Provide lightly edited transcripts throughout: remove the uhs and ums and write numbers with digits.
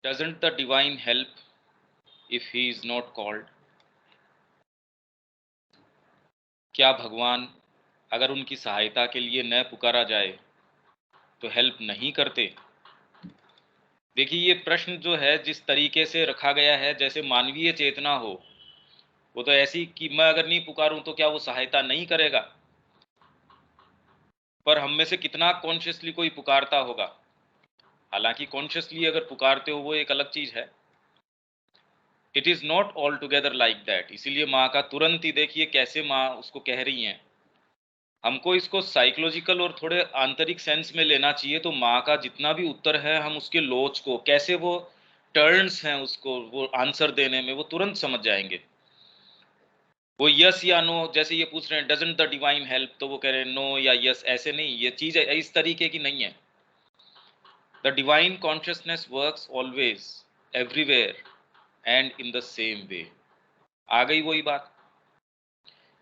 Doesn't the divine help if he is not called? क्या भगवान अगर उनकी सहायता के लिए न पुकारा जाए तो हेल्प नहीं करते? देखिए, ये प्रश्न जो है जिस तरीके से रखा गया है जैसे मानवीय चेतना हो, वो तो ऐसी कि मैं अगर नहीं पुकारूं तो क्या वो सहायता नहीं करेगा? पर हम में से कितना कॉन्शियसली कोई पुकारता होगा? हालांकि कॉन्शियसली अगर पुकारते हो वो एक अलग चीज है। It is not all together like that. इसीलिए माँ का तुरंत ही देखिए कैसे माँ उसको कह रही हैं। हमको इसको साइकोलॉजिकल और थोड़े आंतरिक सेंस में लेना चाहिए। तो माँ का जितना भी उत्तर है, हम उसके लोच को कैसे वो टर्न्स हैं उसको वो आंसर देने में वो तुरंत समझ जाएंगे। वो यस या नो, जैसे ये पूछ रहे हैं डजंट द डिवाइन हेल्प, तो वो कह रहे हैं नो या यस, ऐसे नहीं। ये चीज इस तरीके की नहीं है। The divine consciousness works always, everywhere and in the same way. आ गई वही बात।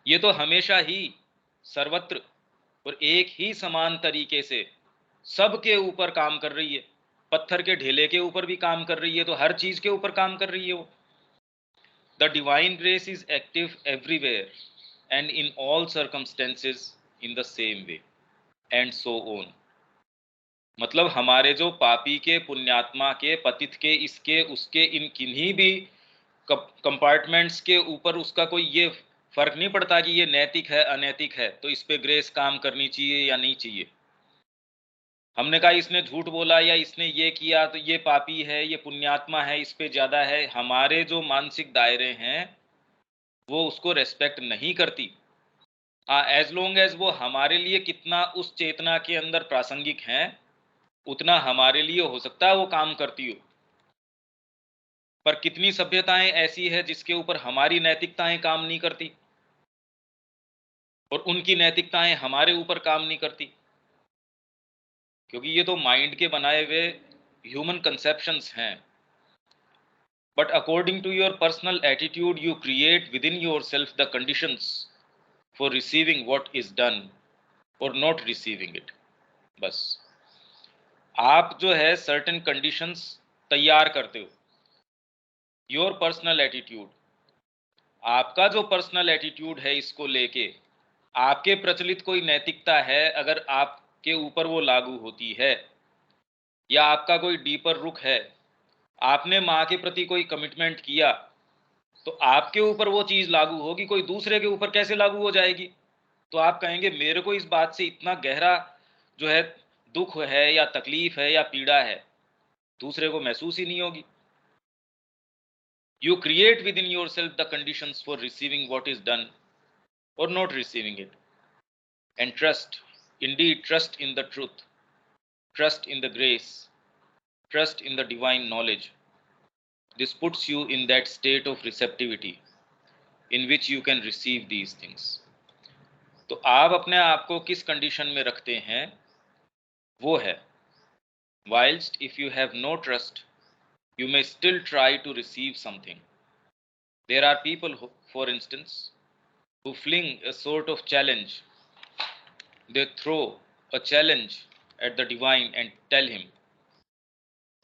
ये तो हमेशा ही, सर्वत्र और एक ही समान तरीके से सबके ऊपर काम कर रही है। पत्थर के ढेले के ऊपर भी काम कर रही है, तो हर चीज के ऊपर काम कर रही है वो। The divine grace is active everywhere and in all circumstances in the same way and so on. मतलब हमारे जो पापी के, पुण्यात्मा के, पतित के, इसके उसके, इन किन्हीं भी कंपार्टमेंट्स के ऊपर उसका कोई ये फर्क नहीं पड़ता कि ये नैतिक है अनैतिक है, तो इस पे ग्रेस काम करनी चाहिए या नहीं चाहिए। हमने कहा इसने झूठ बोला या इसने ये किया तो ये पापी है, ये पुण्यात्मा है, इस पे ज्यादा है। हमारे जो मानसिक दायरे हैं वो उसको रेस्पेक्ट नहीं करती। हाँ, एज लॉन्ग एज वो हमारे लिए कितना उस चेतना के अंदर प्रासंगिक हैं, उतना हमारे लिए हो सकता है वो काम करती हो। पर कितनी सभ्यताएं ऐसी है जिसके ऊपर हमारी नैतिकताएं काम नहीं करती और उनकी नैतिकताएं हमारे ऊपर काम नहीं करती। क्योंकि ये तो माइंड के बनाए हुए ह्यूमन कंसेप्शंस हैं। But according to your personal attitude, you create within yourself the conditions for receiving what is done or not receiving it. बस आप जो है certain conditions तैयार करते हो। Your personal attitude, आपका जो पर्सनल एटीट्यूड है इसको लेके, आपके प्रचलित कोई नैतिकता है, अगर आपके ऊपर वो लागू होती है, या आपका कोई डीपर रुख है, आपने माँ के प्रति कोई कमिटमेंट किया, तो आपके ऊपर वो चीज लागू होगी। कोई दूसरे के ऊपर कैसे लागू हो जाएगी? तो आप कहेंगे मेरे को इस बात से इतना गहरा जो है दुख है या तकलीफ है या पीड़ा है, दूसरे को महसूस ही नहीं होगी। You create within yourself the conditions for receiving what is done और not receiving it. And trust, indeed trust in the truth, trust in the grace, trust in the divine knowledge. This puts you in that state of receptivity in which you can receive these things. तो आप अपने आप को किस condition में रखते हैं वो है, whilst if you have no trust you may still try to receive something. There are people who, for instance, who fling a sort of challenge. They throw a challenge at the divine and tell him,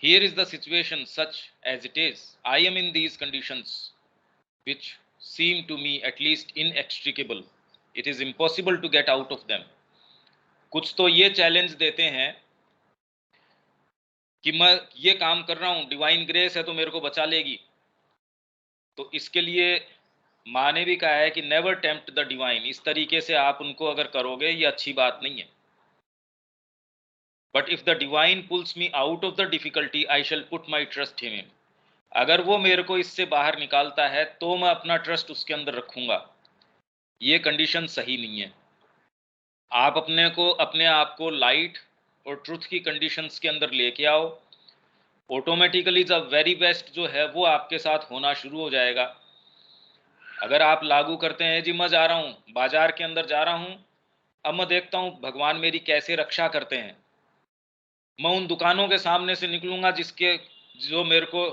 here is the situation such as it is. I am in these conditions which seem to me at least inextricable. It is impossible to get out of them. कुछ तो ये challenge देते हैं कि मैं ये काम कर रहा हूं, डिवाइन ग्रेस है तो मेरे को बचा लेगी। तो इसके लिए माँ ने भी कहा है कि नेवर टेम्प्ट द डिवाइन। इस तरीके से आप उनको अगर करोगे ये अच्छी बात नहीं है। But if the divine pulls me out of the difficulty I shall put my trust in him. अगर वो मेरे को इससे बाहर निकालता है तो मैं अपना ट्रस्ट उसके अंदर रखूंगा। ये कंडीशन सही नहीं है। आप अपने आप को लाइट और ट्रुथ की कंडीशंस के अंदर लेके आओ, ऑटोमेटिकली द वेरी बेस्ट जो है वो आपके साथ होना शुरू हो जाएगा। अगर आप लागू करते हैं जी मैं जा रहा हूँ बाजार के अंदर जा रहा हूँ, अब मैं देखता हूँ भगवान मेरी कैसे रक्षा करते हैं, मैं उन दुकानों के सामने से निकलूंगा जिसके जो मेरे को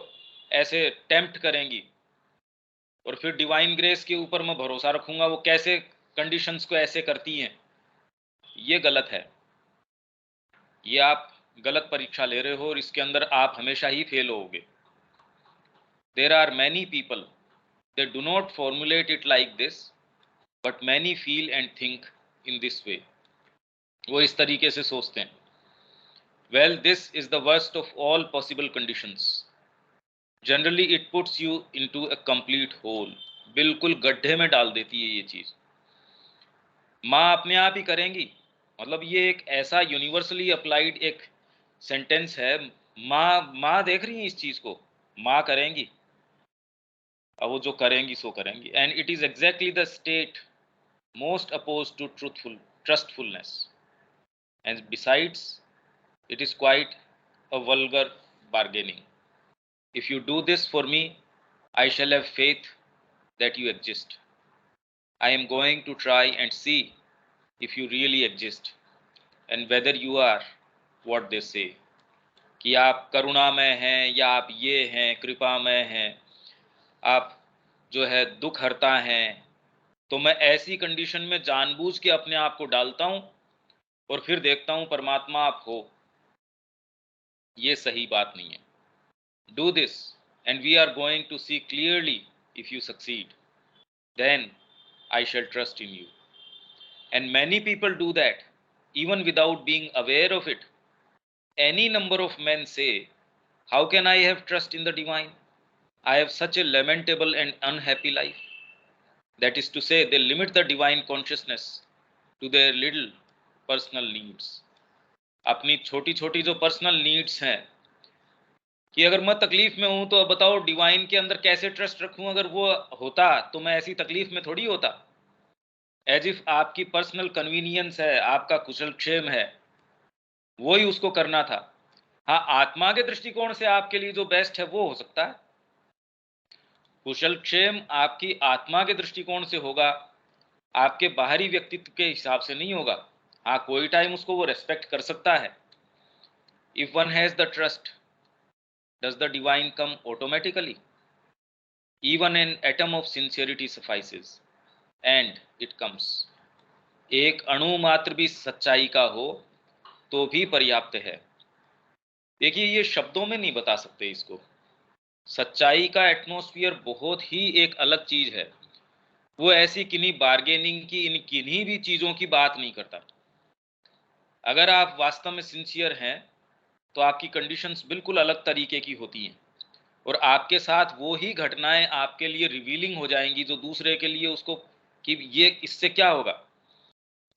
ऐसे टेम्प्ट करेंगी, और फिर डिवाइन ग्रेस के ऊपर मैं भरोसा रखूंगा वो कैसे कंडीशंस को ऐसे करती हैं। ये गलत है। ये आप गलत परीक्षा ले रहे हो और इसके अंदर आप हमेशा ही फेल होगे। There are many people, they do not formulate it like this, but many feel and think in this way. वो इस तरीके से सोचते हैं. Well, this is the worst of all possible conditions. Generally it puts you into a complete hole. बिल्कुल गड्ढे में डाल देती है ये चीज. माँ अपने आप ही करेंगी, मतलब ये एक ऐसा यूनिवर्सली अप्लाइड एक सेंटेंस है. माँ देख रही है इस चीज को, माँ करेंगी, अब वो जो करेंगी सो करेंगी. And it is exactly the state most opposed to trustfulness. And besides it is quite a vulgar bargaining. If you do this for me, I shall have faith that you exist. I am going to try and see if you really exist and whether you are what they say. कि आप करुणामय हैं या आप ये हैं कृपामय हैं, आप जो है दुख हरता हैं. तो मैं ऐसी कंडीशन में जानबूझ के अपने आप को डालता हूं और फिर देखता हूं परमात्मा आप हो. ये सही बात नहीं है. Do this and we are going to see clearly if you succeed. Then I shall trust in you. And many people do that even without being aware of it. Any number of men say, how can I have trust in the divine? I have such a lamentable and unhappy life. That is to say, they limit the divine consciousness to their little personal needs. अपनी छोटी छोटी जो personal needs हैं, कि अगर मैं तकलीफ में हूं तो अब बताओ डिवाइन के अंदर कैसे ट्रस्ट रखूं. अगर वो होता तो मैं ऐसी तकलीफ में थोड़ी होता. एज इफ आपकी पर्सनल कन्वीनियंस है, आपका कुशल क्षेम है, वो ही उसको करना था. हाँ, आत्मा के दृष्टिकोण से आपके लिए जो बेस्ट है वो हो सकता है. कुशल क्षेम आपकी आत्मा के दृष्टिकोण से होगा, आपके बाहरी व्यक्तित्व के हिसाब से नहीं होगा. हाँ, कोई टाइम उसको वो रेस्पेक्ट कर सकता है. If one has the trust, does the divine come automatically? Even an atom of sincerity suffices, and it comes. एक अणु मात्र भी सच्चाई का हो तो भी पर्याप्त है. देखिए, ये शब्दों में नहीं बता सकते इसको. सच्चाई का एटमॉस्फेयर बहुत ही एक अलग चीज है. वो ऐसी किन्हीं बार्गेनिंग की, इन किन्हीं भी चीजों की बात नहीं करता. अगर आप वास्तव में सिंसियर हैं तो आपकी कंडीशंस बिल्कुल अलग तरीके की होती हैं और आपके साथ वो ही घटनाएं आपके लिए रिवीलिंग हो जाएंगी जो दूसरे के लिए उसको कि ये इससे क्या होगा.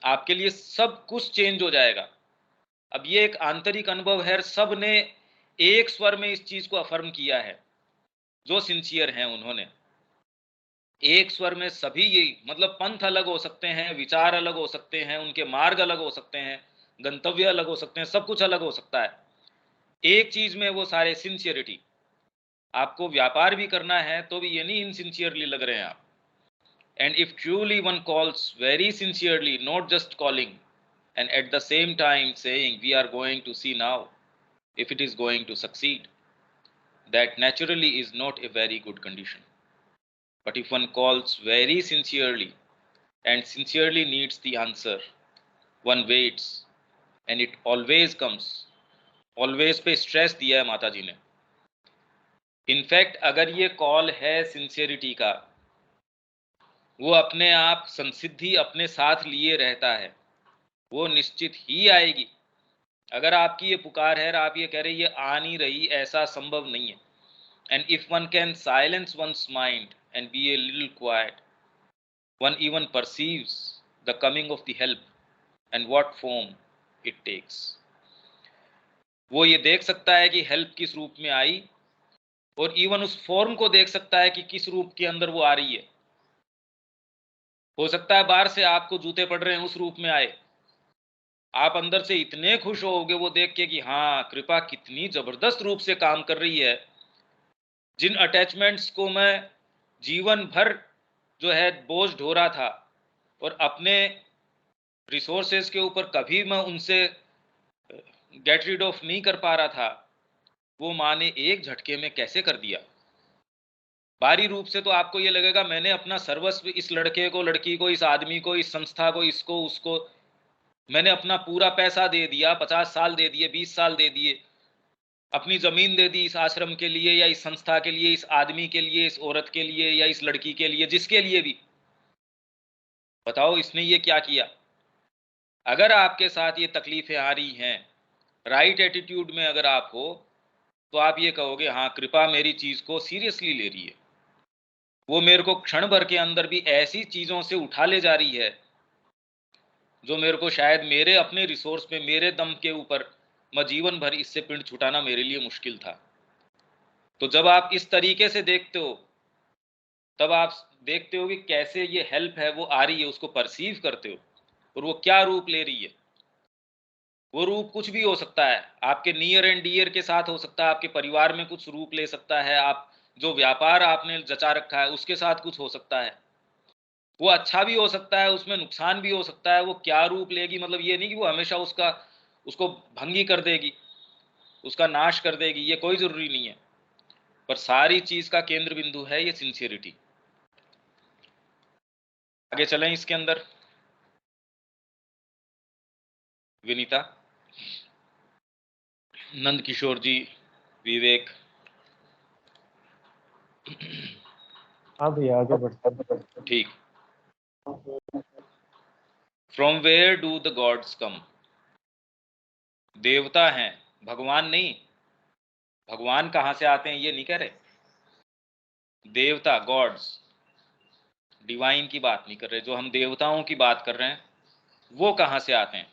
आपके लिए सब कुछ चेंज हो जाएगा. अब ये एक आंतरिक अनुभव है. सब ने एक स्वर में इस चीज को अफर्म किया है. जो सिंसियर हैं उन्होंने एक स्वर में सभी यही, मतलब पंथ अलग हो सकते हैं, विचार अलग हो सकते हैं, उनके मार्ग अलग हो सकते हैं, गंतव्य अलग हो सकते हैं, सब कुछ अलग हो सकता है. एक चीज में वो सारे सिंसियरिटी. आपको व्यापार भी करना है तो भी ये नहीं इनसिंसियरली लग रहे हैं आप. And if truly one calls very sincerely, not just calling, and at the same time saying, we are going to see now if it is going to succeed, that naturally is not a very good condition. But if one calls very sincerely and sincerely needs the answer, one waits and it always comes. Always पे stress दिया है माता जी ने. In fact अगर ये call है sincerity का, वो अपने आप संसिद्धि अपने साथ लिए रहता है. वो निश्चित ही आएगी. अगर आपकी ये पुकार है और आप ये कह रहे ये आ नहीं रही, ऐसा संभव नहीं है. And if one can silence one's mind and be a little quiet, one even perceives the coming of the help and what form it takes. वो ये देख सकता है कि हेल्प किस रूप में आई और इवन उस फॉर्म को देख सकता है कि किस रूप के अंदर वो आ रही है. हो सकता है बाहर से आपको जूते पड़ रहे हैं उस रूप में आए, आप अंदर से इतने खुश होगे वो देख के कि हाँ, कृपा कितनी जबरदस्त रूप से काम कर रही है. जिन अटैचमेंट्स को मैं जीवन भर जो है बोझ ढो रहा था और अपने रिसोर्सेज के ऊपर कभी मैं उनसे गेट रिड ऑफ नहीं कर पा रहा था, वो माँ ने एक झटके में कैसे कर दिया. बाहरी रूप से तो आपको ये लगेगा मैंने अपना सर्वस्व इस लड़के को, लड़की को, इस आदमी को, इस संस्था को, इसको उसको, मैंने अपना पूरा पैसा दे दिया, 50 साल दे दिए, 20 साल दे दिए. अपनी जमीन दे दी इस आश्रम के लिए या इस संस्था के लिए, इस आदमी के लिए, इस औरत के लिए या इस लड़की के लिए, जिसके लिए भी। बताओ इसने ये क्या किया? अगर आपके साथ ये तकलीफें आ रही हैं, राइट एटीट्यूड में अगर आप हो, तो आप ये कहोगे हाँ कृपा मेरी चीज को सीरियसली ले रही है, वो मेरे को क्षण भर के अंदर भी ऐसी चीजों से उठा ले जा रही है जो मेरे को शायद मेरे अपने रिसोर्स पे, मेरे दम के ऊपर मैं जीवन भर इससे पिंड छुटाना मेरे लिए मुश्किल था। तो जब आप इस तरीके से देखते हो, तब आप देखते हो कि कैसे ये हेल्प है वो आ रही है, उसको परसीव करते हो, और वो क्या रूप ले रही है। वो रूप कुछ भी हो सकता है, आपके नियर एंड डियर के साथ हो सकता है, आपके परिवार में कुछ रूप ले सकता है, आप जो व्यापार आपने जचा रखा है उसके साथ कुछ हो सकता है। वो अच्छा भी हो सकता है, उसमें नुकसान भी हो सकता है। वो क्या रूप लेगी, मतलब ये नहीं कि वो हमेशा उसको भंगी कर देगी, उसका नाश कर देगी, ये कोई जरूरी नहीं है। पर सारी चीज का केंद्र बिंदु है ये सिंसियरिटी। आगे चलें इसके अंदर। विनीता, नंद किशोर जी, विवेक। हाँ भैया आगे बढ़ते। ठीक। From where do the gods come? देवता हैं, भगवान नहीं। भगवान कहां से आते हैं ये नहीं कह रहे, देवता, गॉड्स, डिवाइन की बात नहीं कर रहे। जो हम देवताओं की बात कर रहे हैं वो कहां से आते हैं?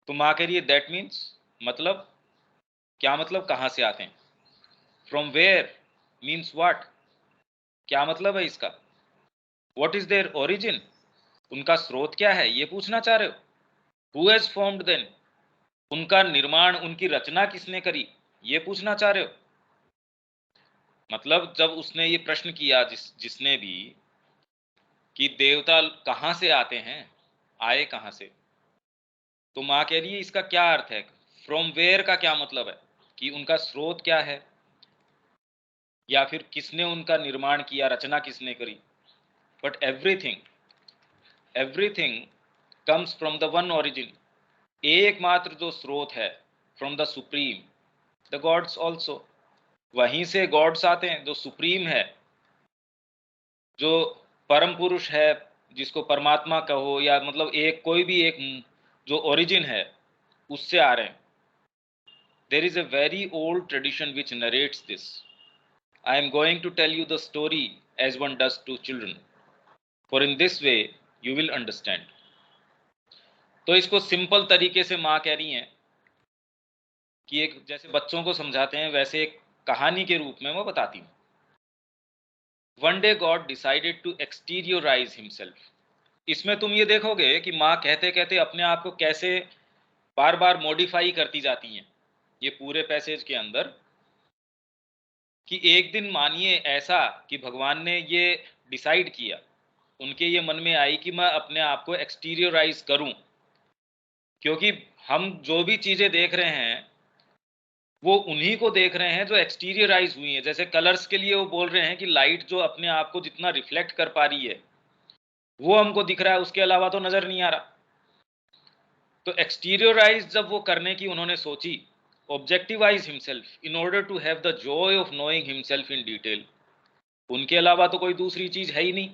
तो मां कह रही है दैट मीन्स, मतलब क्या, मतलब कहां से आते हैं? फ्रॉम वेयर मीन्स व्हाट, क्या मतलब है इसका? व्हाट इज देयर ओरिजिन, उनका स्रोत क्या है, ये पूछना चाह रहे हो? हु हैज फॉर्म्ड देन, उनका निर्माण, उनकी रचना किसने करी, ये पूछना चाह रहे हो? मतलब जब उसने ये प्रश्न किया, जिसने भी, कि देवता कहां से आते हैं, आए कहां से, तो मां कह रही है इसका क्या अर्थ है? फ्रॉम वेयर का क्या मतलब है, कि उनका स्रोत क्या है, या फिर किसने उनका निर्माण किया, रचना किसने करी। But everything, everything comes from the one origin, एकमात्र जो स्रोत है, from the supreme, the gods also, वहीं से गॉड्स आते हैं, जो सुप्रीम है, जो परम पुरुष है, जिसको परमात्मा कहो, या मतलब एक कोई भी एक जो ओरिजिन है, उससे आ रहे हैं। There is a very old tradition which narrates this. I am going to tell you the story as one does to children, for in this way you will understand. तो इसको सिंपल तरीके से माँ कह रही हैं कि एक, जैसे बच्चों को समझाते हैं वैसे एक कहानी के रूप में मैं बताती हूँ। One day God decided to exteriorize himself. इसमें तुम ये देखोगे कि माँ कहते कहते अपने आप को कैसे बार बार मॉडिफाई करती जाती हैं, ये पूरे पैसेज के अंदर। कि एक दिन मानिए ऐसा कि भगवान ने ये डिसाइड किया, उनके ये मन में आई कि मैं अपने आप को एक्सटीरियोराइज करूं, क्योंकि हम जो भी चीजें देख रहे हैं वो उन्हीं को देख रहे हैं जो एक्सटीरियराइज हुई है। जैसे कलर्स के लिए वो बोल रहे हैं कि लाइट जो अपने आप को जितना रिफ्लेक्ट कर पा रही है वो हमको दिख रहा है, उसके अलावा तो नजर नहीं आ रहा। तो एक्सटीरियराइज जब वो करने की उन्होंने सोची, objectivize himself in order to have the joy of knowing himself in detail, उनके अलावा तो कोई दूसरी चीज है ही नहीं।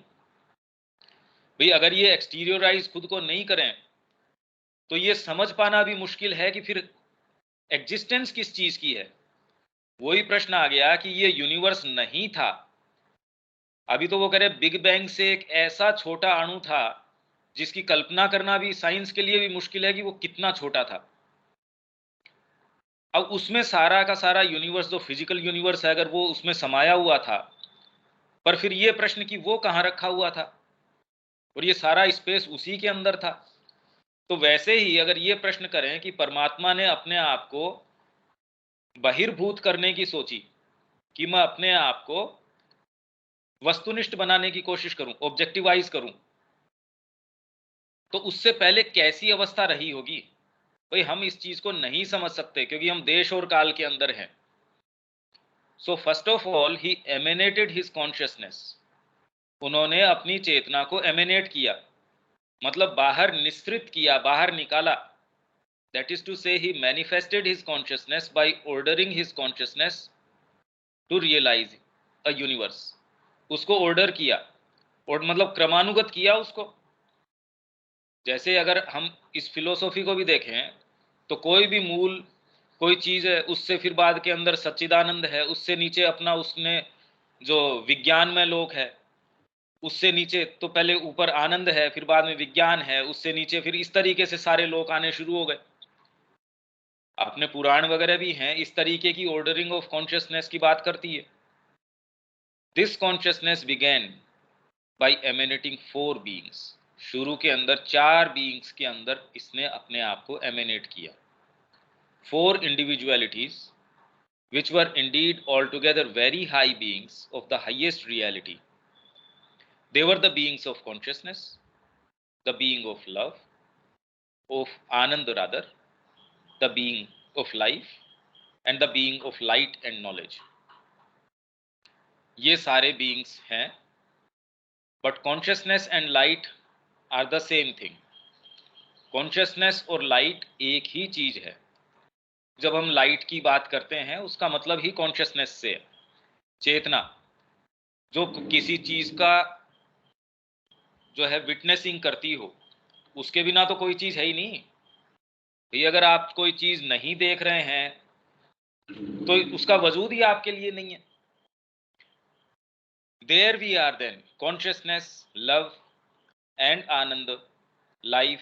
भाई अगर ये एक्सटीरियराइज खुद को नहीं करें तो ये समझ पाना भी मुश्किल है कि फिर एग्जिस्टेंस किस चीज की है। वही प्रश्न आ गया कि ये यूनिवर्स नहीं था। अभी तो वो कह रहे बिग बैंग से एक ऐसा छोटा अणु था जिसकी कल्पना करना भी साइंस के लिए भी मुश्किल है कि वो कितना छोटा था। अब उसमें सारा का सारा यूनिवर्स, जो फिजिकल यूनिवर्स है, अगर वो उसमें समाया हुआ था, पर फिर ये प्रश्न कि वो कहाँ रखा हुआ था, और ये सारा स्पेस उसी के अंदर था। तो वैसे ही अगर ये प्रश्न करें कि परमात्मा ने अपने आप को बहिर्भूत करने की सोची, कि मैं अपने आप को वस्तुनिष्ठ बनाने की कोशिश करूं, ऑब्जेक्टिवाइज करूं, तो उससे पहले कैसी अवस्था रही होगी। भाई हम इस चीज को नहीं समझ सकते क्योंकि हम देश और काल के अंदर हैं। So first of all he emanated his consciousness, उन्होंने अपनी चेतना को एमिनेट किया, मतलब बाहर निस्सृत किया, बाहर निकाला। That is to say, he manifested his consciousness by ordering his consciousness to realize a universe. उसको ऑर्डर किया, और मतलब क्रमानुगत किया उसको। जैसे अगर हम इस फिलोसॉफी को भी देखें तो कोई भी मूल कोई चीज है, उससे फिर बाद के अंदर सच्चिदानंद है, उससे नीचे अपना उसने जो विज्ञान में लोक है, उससे नीचे तो पहले ऊपर आनंद है, फिर बाद में विज्ञान है, उससे नीचे फिर इस तरीके से सारे लोक आने शुरू हो गए। अपने पुराण वगैरह भी हैं, इस तरीके की ऑर्डरिंग ऑफ कॉन्शियसनेस की बात करती है। This consciousness began by emanating 4 beings. शुरू के अंदर 4 बीइंग्स के अंदर इसने अपने आप को एमिनेट किया। 4 individualities which were indeed altogether very high beings of the highest reality. They were the beings of consciousness, the being of love, of Anand rather, the being of life, and the being of light and knowledge. ये सारे beings हैं, but consciousness and light are the same thing. Consciousness और light एक ही चीज है। जब हम light की बात करते हैं उसका मतलब ही कॉन्शियसनेस से है, चेतना जो किसी चीज का जो है विटनेसिंग करती हो, उसके बिना तो कोई चीज है ही नहीं। भाई अगर आप कोई चीज नहीं देख रहे हैं तो उसका वजूद ही आपके लिए नहीं है। There we are then consciousness, love and ananda, life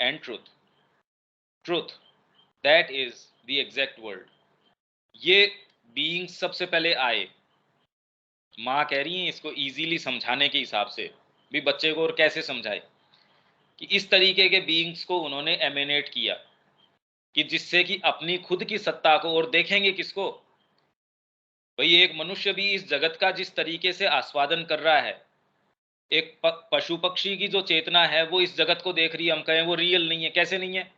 and truth. Truth, that is the exact word. ये बीइंग सबसे पहले आए। माँ कह रही है इसको इजीली समझाने के हिसाब से भी, बच्चे को और कैसे समझाए कि इस तरीके के बीइंग्स को उन्होंने एमिनेट किया कि जिससे कि अपनी खुद की सत्ता को, और देखेंगे किसको, भाई एक मनुष्य भी इस जगत का जिस तरीके से आस्वादन कर रहा है, एक पशु पक्षी की जो चेतना है वो इस जगत को देख रही है, हम कहें वो रियल नहीं है, कैसे नहीं है,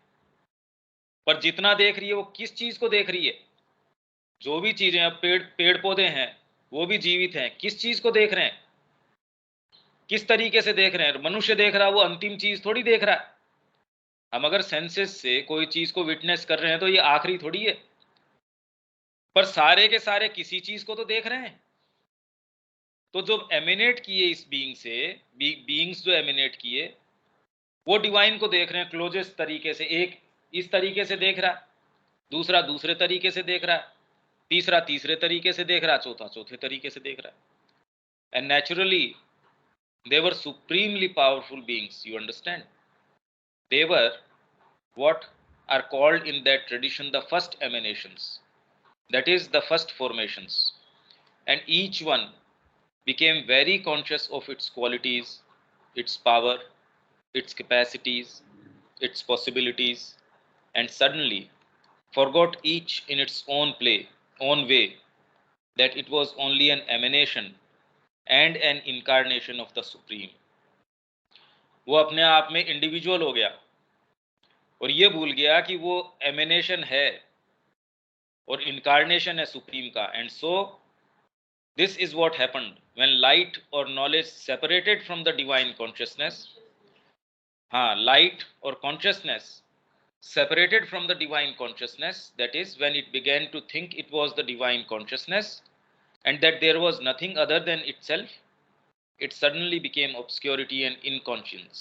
पर जितना देख रही है वो किस चीज को देख रही है, जो भी चीजें, अब पेड़ पौधे हैं वो भी जीवित हैं, किस चीज को देख रहे हैं, किस तरीके से देख रहे हैं। मनुष्य देख रहा है वो अंतिम चीज थोड़ी देख रहा है। हम अगर सेंसेस से कोई चीज को विटनेस कर रहे हैं तो ये आखिरी थोड़ी है, पर सारे के सारे किसी चीज को तो देख रहे हैं। तो जो एमिनेट किए इस बीइंग से, बीइंग्स जो एमिनेट किए वो डिवाइन को देख रहे हैं क्लोजेस्ट तरीके से। एक इस तरीके से देख रहा है, दूसरा दूसरे तरीके से देख रहा है, तीसरा तीसरे तरीके से देख रहा है, चौथा चौथे तरीके से देख रहा है। And naturally they were supremely powerful beings, you understand. They were what are called in that tradition the first emanations, that is the first formations, and each one became very conscious of its qualities, its power, its capacities, its possibilities, and suddenly forgot each in its own way that it was only an emanation and an incarnation of the Supreme. वो अपने आप में individual हो गया और ये भूल गया कि वो एमिनेशन है और इनकारनेशन है सुप्रीम का। And so this is what happened when light और knowledge separated from the divine consciousness. हाँ, लाइट और consciousness separated from the divine consciousness, that is when it began to think it was the divine consciousness and that there was nothing other than itself, it suddenly became obscurity and inconscience.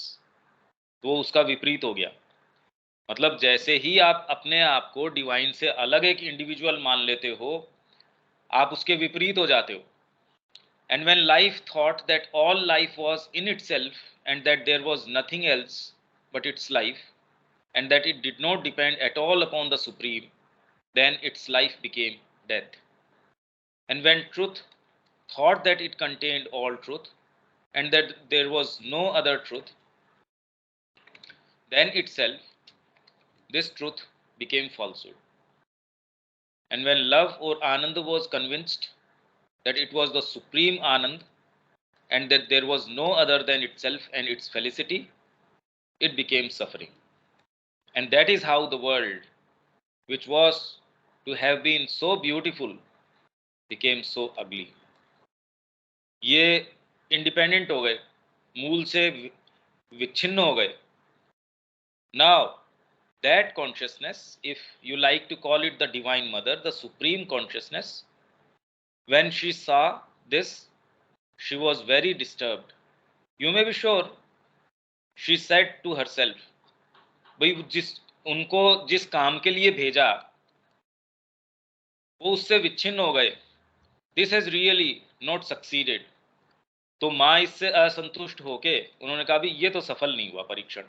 वो उसका विपरीत हो गया। मतलब जैसे ही आप अपने आप को डिवाइन से अलग एक इंडिविजुअल मान लेते हो, आप उसके विपरीत हो जाते हो। And when life thought that all life was in itself and that there was nothing else but its life, and that it did not depend at all upon the Supreme, then its life became death. And when truth thought that it contained all truth, and that there was no other truth than itself, this truth became falsehood. And when love or Anand was convinced that it was the Supreme Anand, and that there was no other than itself and its felicity, it became suffering. And that is how the world, which was to have been so beautiful, became so ugly. ये independent हो गए, मूल से विच्छिन्न हो गए। Now That consciousness, if you like to call it the Divine Mother, the Supreme Consciousness, when she saw this, she was very disturbed. You may be sure she said to herself, भाई उनको जिस काम के लिए भेजा वो उससे विच्छिन्न हो गए. This has really not succeeded. तो माँ इससे असंतुष्ट होके उन्होंने कहा भी ये तो सफल नहीं हुआ परीक्षण.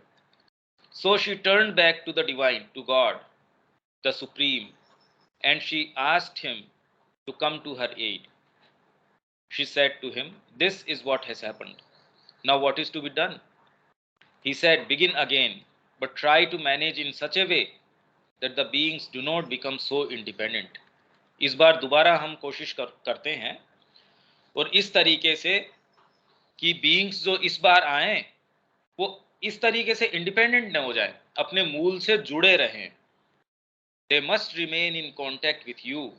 So she turned back to the divine, to God, the supreme, and she asked him to come to her aid. She said to him, this is what has happened. Now what is to be done? He said, begin again, but try to manage in such a way that the beings do not become so independent. इस बार दोबारा हम कोशिश करते हैं और इस तरीके से कि बीइंग्स जो इस बार आए वो इस तरीके से इंडिपेंडेंट न हो जाए, अपने मूल से जुड़े रहें. They must remain in contact with you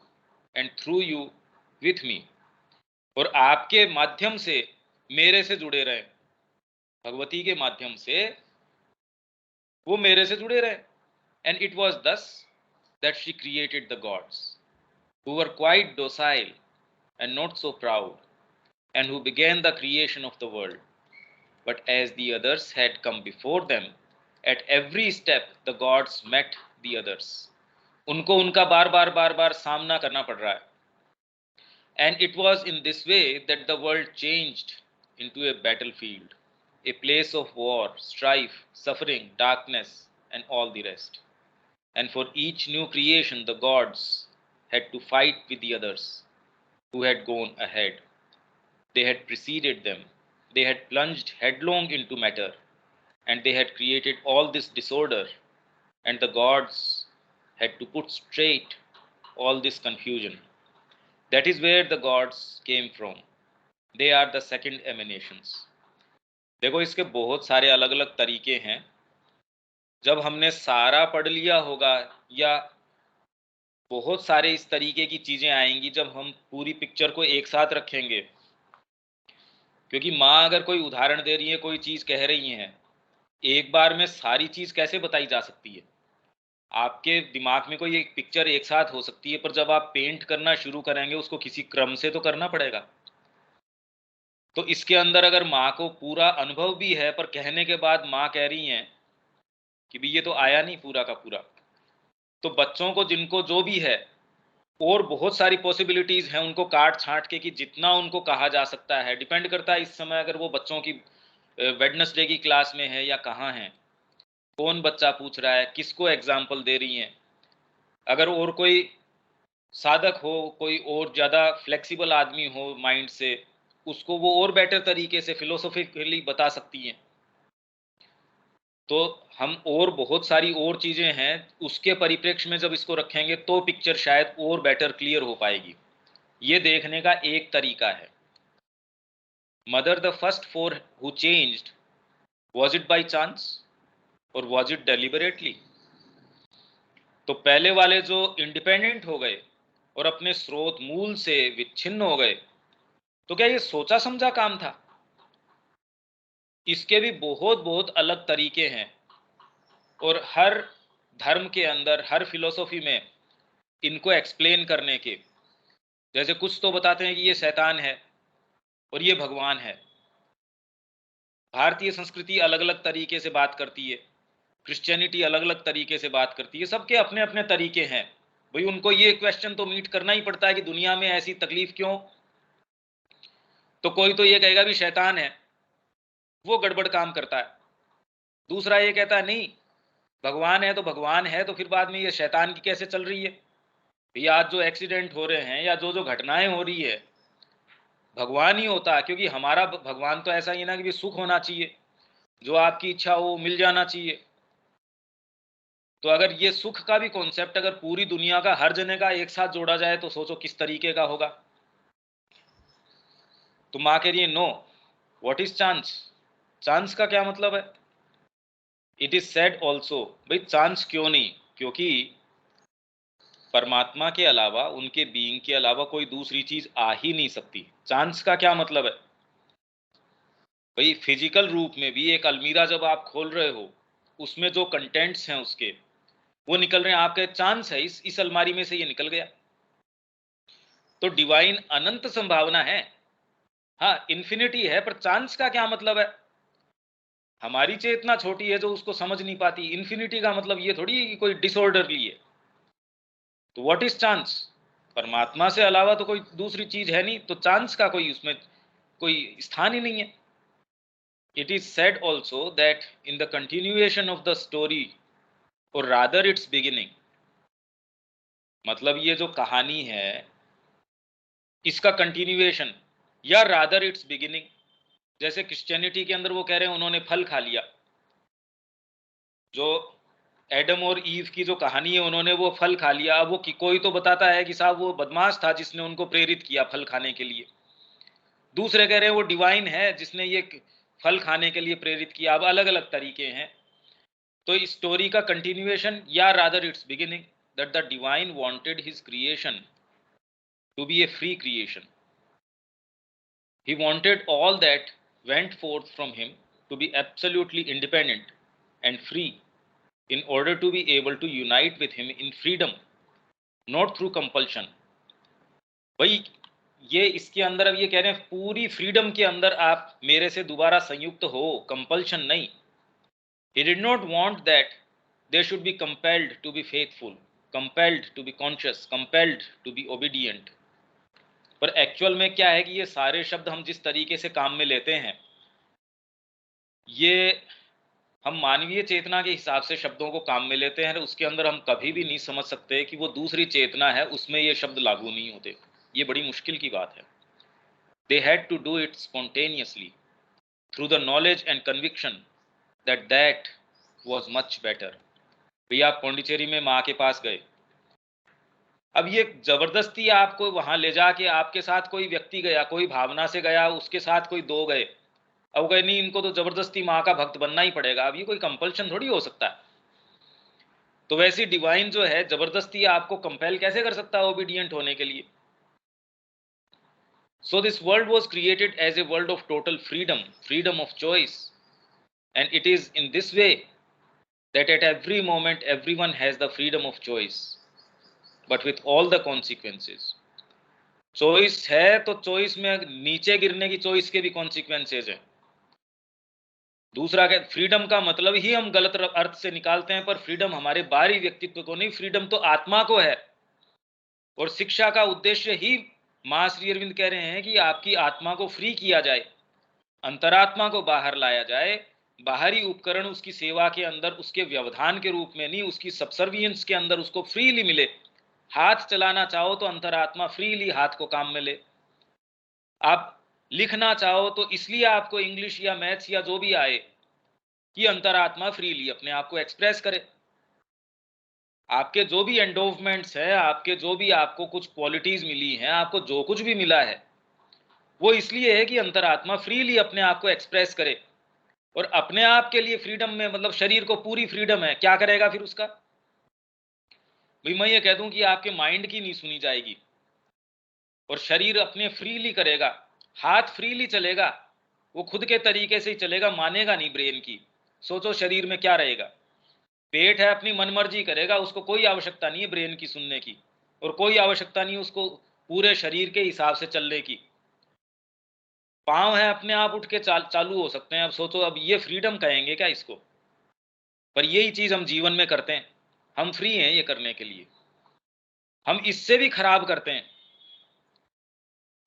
and through you with me. और आपके माध्यम से मेरे से जुड़े रहें, भगवती के माध्यम से वो मेरे से जुड़े रहें. And it was thus that she created the gods, who were quite docile and not so proud, and who began the creation of the world. But as the others had come before them, at every step the gods met the others. उनको उनका बार बार सामना करना पड़ रहा है. And it was in this way that the world changed into a battlefield, a place of war, strife, suffering, darkness, and all the rest. And for each new creation the gods had to fight with the others who had gone ahead. They had preceded them. They had plunged headlong into matter, and they had created all this disorder, and the gods had to put straight all this confusion. That is where the gods came from. They are the second emanations. देखो इसके बहुत सारे अलग अलग तरीके हैं. जब हमने सारा पढ़ लिया होगा या बहुत सारे इस तरीके की चीजें आएंगी जब हम पूरी पिक्चर को एक साथ रखेंगे, क्योंकि माँ अगर कोई उदाहरण दे रही है, कोई चीज कह रही है, एक बार में सारी चीज कैसे बताई जा सकती है? आपके दिमाग में कोई एक पिक्चर एक साथ हो सकती है, पर जब आप पेंट करना शुरू करेंगे उसको किसी क्रम से तो करना पड़ेगा. तो इसके अंदर अगर माँ को पूरा अनुभव भी है पर कहने के बाद माँ कह रही हैं कि भी ये तो आया नहीं पूरा का पूरा, तो बच्चों को जिनको जो भी है और बहुत सारी पॉसिबिलिटीज हैं उनको काट छांट के कि जितना उनको कहा जा सकता है, डिपेंड करता है इस समय अगर वो बच्चों की वेडनेसडे की क्लास में है या कहाँ है, कौन बच्चा पूछ रहा है, किसको एग्जाम्पल दे रही हैं. अगर और कोई साधक हो, कोई और ज़्यादा फ्लेक्सिबल आदमी हो माइंड से, उसको वो और बेटर तरीके से फिलोसॉफिकली बता सकती हैं. तो हम और बहुत सारी और चीज़ें हैं, उसके परिप्रेक्ष्य में जब इसको रखेंगे तो पिक्चर शायद और बेटर क्लियर हो पाएगी. ये देखने का एक तरीका है. Mother the first four who changed, was it by chance और वॉज इट डेलिबरेटली? तो पहले वाले जो इंडिपेंडेंट हो गए और अपने स्रोत मूल से विच्छिन्न हो गए, तो क्या ये सोचा समझा काम था? इसके भी बहुत बहुत अलग तरीके हैं और हर धर्म के अंदर, हर फिलोसॉफी में इनको एक्सप्लेन करने के, जैसे कुछ तो बताते हैं कि ये शैतान है और ये भगवान है. भारतीय संस्कृति अलग अलग तरीके से बात करती है, क्रिश्चियनिटी अलग अलग तरीके से बात करती है, सबके अपने अपने तरीके हैं. भाई उनको ये क्वेश्चन तो मीट करना ही पड़ता है कि दुनिया में ऐसी तकलीफ क्यों? तो कोई तो ये कहेगा भी शैतान है, वो गड़बड़ काम करता है. दूसरा ये कहता है नहीं, भगवान है तो भगवान है, तो फिर बाद में ये शैतान की कैसे चल रही है? ये आज जो एक्सीडेंट हो रहे हैं या जो जो घटनाएं हो रही है, भगवान ही होता है. क्योंकि हमारा भगवान तो ऐसा ही ना कि भी सुख होना चाहिए, जो आपकी इच्छा हो मिल जाना चाहिए. तो अगर ये सुख का भी कॉन्सेप्ट अगर पूरी दुनिया का हर जने का एक साथ जोड़ा जाए तो सोचो किस तरीके का होगा. तो माँ कह रही है no, what is chance? Chance का क्या मतलब है? इट इज सेड ऑल्सो, भाई चांस क्यों नहीं? क्योंकि परमात्मा के अलावा, उनके बीइंग के अलावा कोई दूसरी चीज आ ही नहीं सकती. चांस का क्या मतलब है? भाई फिजिकल रूप में भी एक अलमीरा जब आप खोल रहे हो, उसमें जो कंटेंट्स हैं उसके, वो निकल रहे हैं, आपका चांस है इस अलमारी में से ये निकल गया। तो डिवाइन अनंत संभावना है, हाँ इन्फिनिटी है, पर चांस का क्या मतलब है? हमारी चेतना छोटी है जो उसको समझ नहीं पाती। इन्फिनिटी का मतलब ये थोड़ी है कि कोई डिसऑर्डरली है। तो व्हाट इज चांस? परमात्मा से अलावा तो कोई दूसरी चीज है नहीं, तो चांस का कोई उसमें कोई स्थान ही नहीं है। It is said also that in the continuation of the story, और रादर इट्स बिगिनिंग, मतलब ये जो कहानी है इसका कंटिन्यूएशन, या रादर इट्स बिगिनिंग। जैसे क्रिश्चियनिटी के अंदर वो कह रहे हैं उन्होंने फल खा लिया, जो एडम और ईव की जो कहानी है, उन्होंने वो फल खा लिया। अब वो कोई तो बताता है कि साहब वो बदमाश था जिसने उनको प्रेरित किया फल खाने के लिए, दूसरे कह रहे हैं वो डिवाइन है जिसने ये फल खाने के लिए प्रेरित किया। अब अलग अलग तरीके हैं। तो इस स्टोरी का कंटिन्यूएशन, या rather its beginning, that the divine wanted his creation to be a free creation. He wanted all that went forth from him to be absolutely independent and free in order to be able to unite with him in freedom, not through compulsion. भाई ये इसके अंदर अब ये कह रहे हैं पूरी फ्रीडम के अंदर आप मेरे से दोबारा संयुक्त हो, कंपल्शन नहीं। He did not want that they should be compelled to be faithful, compelled to be conscious, compelled to be obedient. पर एक्चुअल में क्या है कि ये सारे शब्द हम जिस तरीके से काम में लेते हैं, ये हम मानवीय चेतना के हिसाब से शब्दों को काम में लेते हैं, उसके अंदर हम कभी भी नहीं समझ सकते कि वो दूसरी चेतना है, उसमें ये शब्द लागू नहीं होते। ये बड़ी मुश्किल की बात है। They had to do it spontaneously through the knowledge and conviction that that was much better. भैया आप पौंडीचेरी में माँ के पास गए, अब ये जबरदस्ती आपको वहां ले जाके आपके साथ कोई व्यक्ति गया, कोई भावना से गया, उसके साथ कोई दो गए, अब कहे नहीं इनको तो जबरदस्ती माँ का भक्त बनना ही पड़ेगा। अब ये कोई कंपल्शन थोड़ी हो सकता है। तो वैसी डिवाइन जो है जबरदस्ती आपको कंपेल कैसे कर सकता है ओबीडियंट होने के लिए? So this world was created as a world of total freedom, freedom of choice, and it is in this way that at every moment everyone has the freedom of choice, but with all the consequences. Choice है तो choice में नीचे गिरने की choice के भी consequences हैं। दूसरा क्या, फ्रीडम का मतलब ही हम गलत अर्थ से निकालते हैं, पर फ्रीडम हमारे बाहरी व्यक्तित्व को नहीं, फ्रीडम तो आत्मा को है। और शिक्षा का उद्देश्य ही मां श्री अरविंद कह रहे हैं कि आपकी आत्मा को फ्री किया जाए, अंतरात्मा को बाहर लाया जाए। बाहरी उपकरण उसकी सेवा के अंदर, उसके व्यवधान के रूप में नहीं, उसकी सबसर्वियंस के अंदर उसको फ्रीली मिले। हाथ चलाना चाहो तो अंतरात्मा फ्रीली हाथ को काम में ले। आप लिखना चाहो तो इसलिए आपको इंग्लिश या मैथ्स या जो भी आए कि अंतरात्मा फ्रीली अपने आप को एक्सप्रेस करे। आपके जो भी एंडोवमेंट्स है, आपके जो भी आपको कुछ क्वालिटीज मिली हैं, आपको जो कुछ भी मिला है, वो इसलिए है कि अंतरात्मा फ्रीली अपने आप को एक्सप्रेस करे। और अपने आप के लिए फ्रीडम में मतलब शरीर को पूरी फ्रीडम है, क्या करेगा फिर उसका? भाई मैं ये कह दूं कि आपके माइंड की नहीं सुनी जाएगी और शरीर अपने फ्रीली करेगा, हाथ फ्रीली चलेगा, वो खुद के तरीके से ही चलेगा, मानेगा नहीं ब्रेन की। सोचो शरीर में क्या रहेगा। पेट है अपनी मनमर्जी करेगा, उसको कोई आवश्यकता नहीं है ब्रेन की सुनने की, और कोई आवश्यकता नहीं उसको पूरे शरीर के हिसाब से चलने की। पांव है अपने आप उठ के चालू हो सकते हैं। अब सोचो, अब ये फ्रीडम कहेंगे क्या इसको? पर यही चीज हम जीवन में करते हैं, हम फ्री हैं ये करने के लिए। हम इससे भी खराब करते हैं।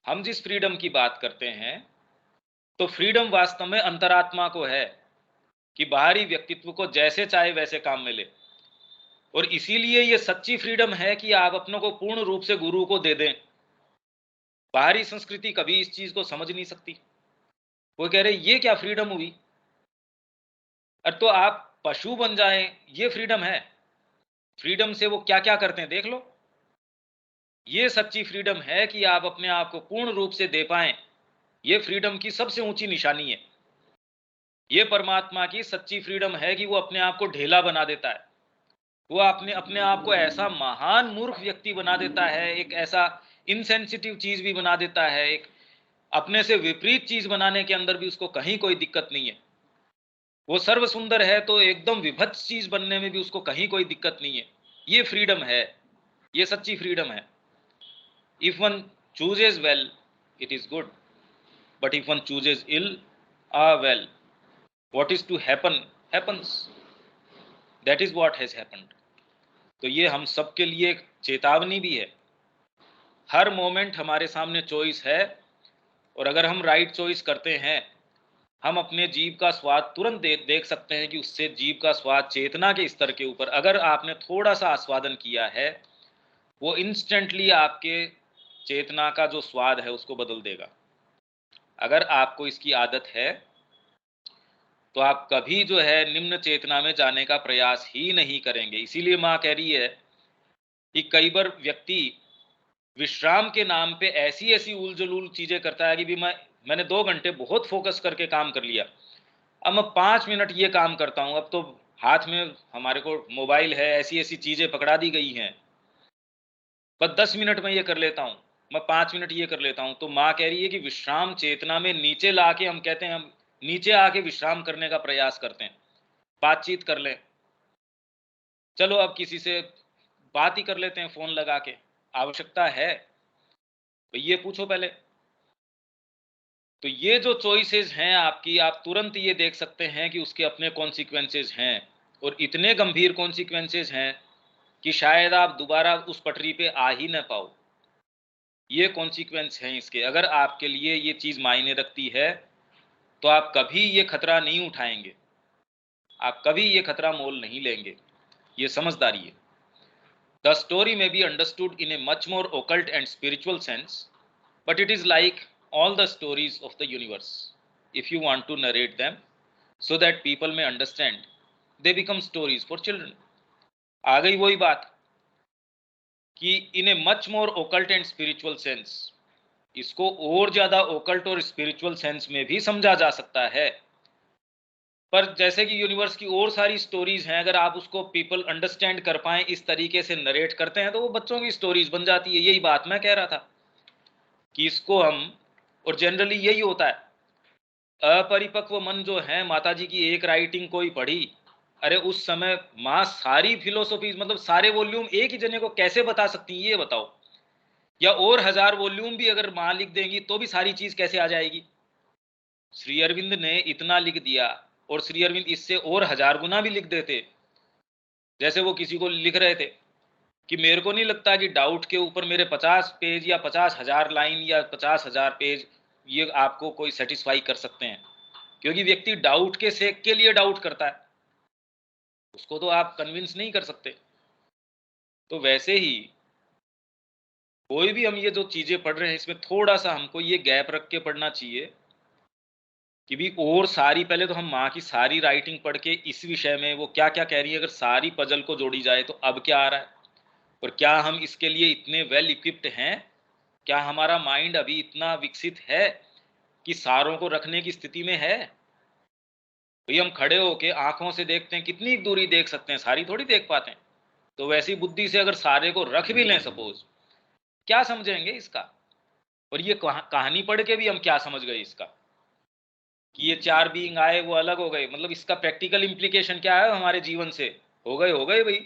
हम जिस फ्रीडम की बात करते हैं, तो फ्रीडम वास्तव में अंतरात्मा को है कि बाहरी व्यक्तित्व को जैसे चाहे वैसे काम में ले। और इसीलिए ये सच्ची फ्रीडम है कि आप अपनों को पूर्ण रूप से गुरु को दे दें। बाहरी संस्कृति कभी इस चीज को समझ नहीं सकती। वो कह रहे ये क्या फ्रीडम हुई? अरे तो आप पशु बन जाएं, ये फ्रीडम है? फ्रीडम से वो क्या क्या करते हैं देख लो। ये सच्ची फ्रीडम है कि आप अपने आप को पूर्ण रूप से दे पाएं। ये फ्रीडम की सबसे ऊंची निशानी है। ये परमात्मा की सच्ची फ्रीडम है कि वो अपने आप को ढेला बना देता है। वो अपने अपने आप को ऐसा महान मूर्ख व्यक्ति बना देता है, एक ऐसा इनसेंसिटिव चीज भी बना देता है, एक अपने से विपरीत चीज बनाने के अंदर भी उसको कहीं कोई दिक्कत नहीं है। वो सर्व सुंदर है तो एकदम विभत्स चीज बनने में भी उसको कहीं कोई दिक्कत नहीं है। ये फ्रीडम है, ये सच्ची फ्रीडम है। If one chooses well it is good, but if one chooses ill well, what is to happen happens, that is what has happened. तो ये हम सबके लिए एक चेतावनी भी है। हर मोमेंट हमारे सामने चॉइस है, और अगर हम राइट चॉइस करते हैं, हम अपने जीव का स्वाद तुरंत देख सकते हैं कि उससे जीव का स्वाद चेतना के स्तर के ऊपर अगर आपने थोड़ा सा आस्वादन किया है, वो इंस्टेंटली आपके चेतना का जो स्वाद है उसको बदल देगा। अगर आपको इसकी आदत है तो आप कभी जो है निम्न चेतना में जाने का प्रयास ही नहीं करेंगे। इसीलिए माँ कह रही है कि कई बार व्यक्ति विश्राम के नाम पे ऐसी ऐसी उल जलूल चीजें करता है कि भी मैंने 2 घंटे बहुत फोकस करके काम कर लिया, अब मैं 5 मिनट ये काम करता हूँ, अब तो हाथ में हमारे को मोबाइल है, ऐसी ऐसी चीजें पकड़ा दी गई हैं, बस 10 मिनट में ये कर लेता हूँ, मैं 5 मिनट ये कर लेता हूँ। तो माँ कह रही है कि विश्राम चेतना में नीचे ला के हम कहते हैं हम नीचे आके विश्राम करने का प्रयास करते हैं, बातचीत कर लें, चलो अब किसी से बात ही कर लेते हैं फोन लगा के, आवश्यकता है तो ये पूछो पहले। तो ये जो चॉइसेस हैं आपकी, आप तुरंत ये देख सकते हैं कि उसके अपने कॉन्सिक्वेंसेज हैं, और इतने गंभीर कॉन्सिक्वेंसेज हैं कि शायद आप दोबारा उस पटरी पे आ ही ना पाओ। ये कॉन्सिक्वेंस हैं इसके। अगर आपके लिए ये चीज़ मायने रखती है तो आप कभी ये खतरा नहीं उठाएंगे, आप कभी ये खतरा मोल नहीं लेंगे। ये समझदारी है। द स्टोरी में be understood in a much more occult and spiritual sense, but it is like all the stories of the universe. If you want to narrate them so that people may understand, they become stories for children. आ गई वही बात कि in a much more occult and spiritual sense, इसको और ज्यादा occult और spiritual sense में भी समझा जा सकता है। पर जैसे कि यूनिवर्स की और सारी स्टोरीज हैं, अगर आप उसको पीपल अंडरस्टैंड कर पाए, इस तरीके से नरेट करते हैं, तो वो बच्चों की स्टोरीज बन जाती है। यही बात मैं कह रहा था कि इसको हम, और जनरली यही होता है, अपरिपक्व मन जो है, माता जी की एक राइटिंग कोई पढ़ी, अरे उस समय माँ सारी फिलोसॉफी मतलब सारे वॉल्यूम एक ही जने को कैसे बता सकती है ये बताओ, या और 1000 वॉल्यूम भी अगर माँ लिख देंगी तो भी सारी चीज कैसे आ जाएगी। श्री अरविंद ने इतना लिख दिया, और श्री अरविंद इससे और 1000 गुना भी लिख देते। जैसे वो किसी को लिख रहे थे कि मेरे को नहीं लगता कि डाउट के ऊपर मेरे 50 पेज या 50,000 लाइन या 50,000 पेज ये आपको कोई सेटिस्फाई कर सकते हैं, क्योंकि व्यक्ति डाउट के सेक के लिए डाउट करता है, उसको तो आप कन्विंस नहीं कर सकते। तो वैसे ही कोई भी हम ये जो चीजें पढ़ रहे हैं, इसमें थोड़ा सा हमको ये गैप रख के पढ़ना चाहिए कि भी और सारी, पहले तो हम माँ की सारी राइटिंग पढ़ के इस विषय में वो क्या क्या कह रही है, अगर सारी पजल को जोड़ी जाए तो अब क्या आ रहा है, और क्या हम इसके लिए इतने वेल इक्विप्ड हैं, क्या हमारा माइंड अभी इतना विकसित है कि सारों को रखने की स्थिति में है। भाई हम खड़े होके आंखों से देखते हैं, कितनी दूरी देख सकते हैं, सारी थोड़ी देख पाते हैं। तो वैसी बुद्धि से अगर सारे को रख भी लें सपोज, क्या समझेंगे इसका। और ये कहानी पढ़ के भी हम क्या समझ गए इसका कि ये 4 बीइंग आए वो अलग हो गए, मतलब इसका प्रैक्टिकल इंप्लीकेशन क्या है हमारे जीवन से, हो गए भाई।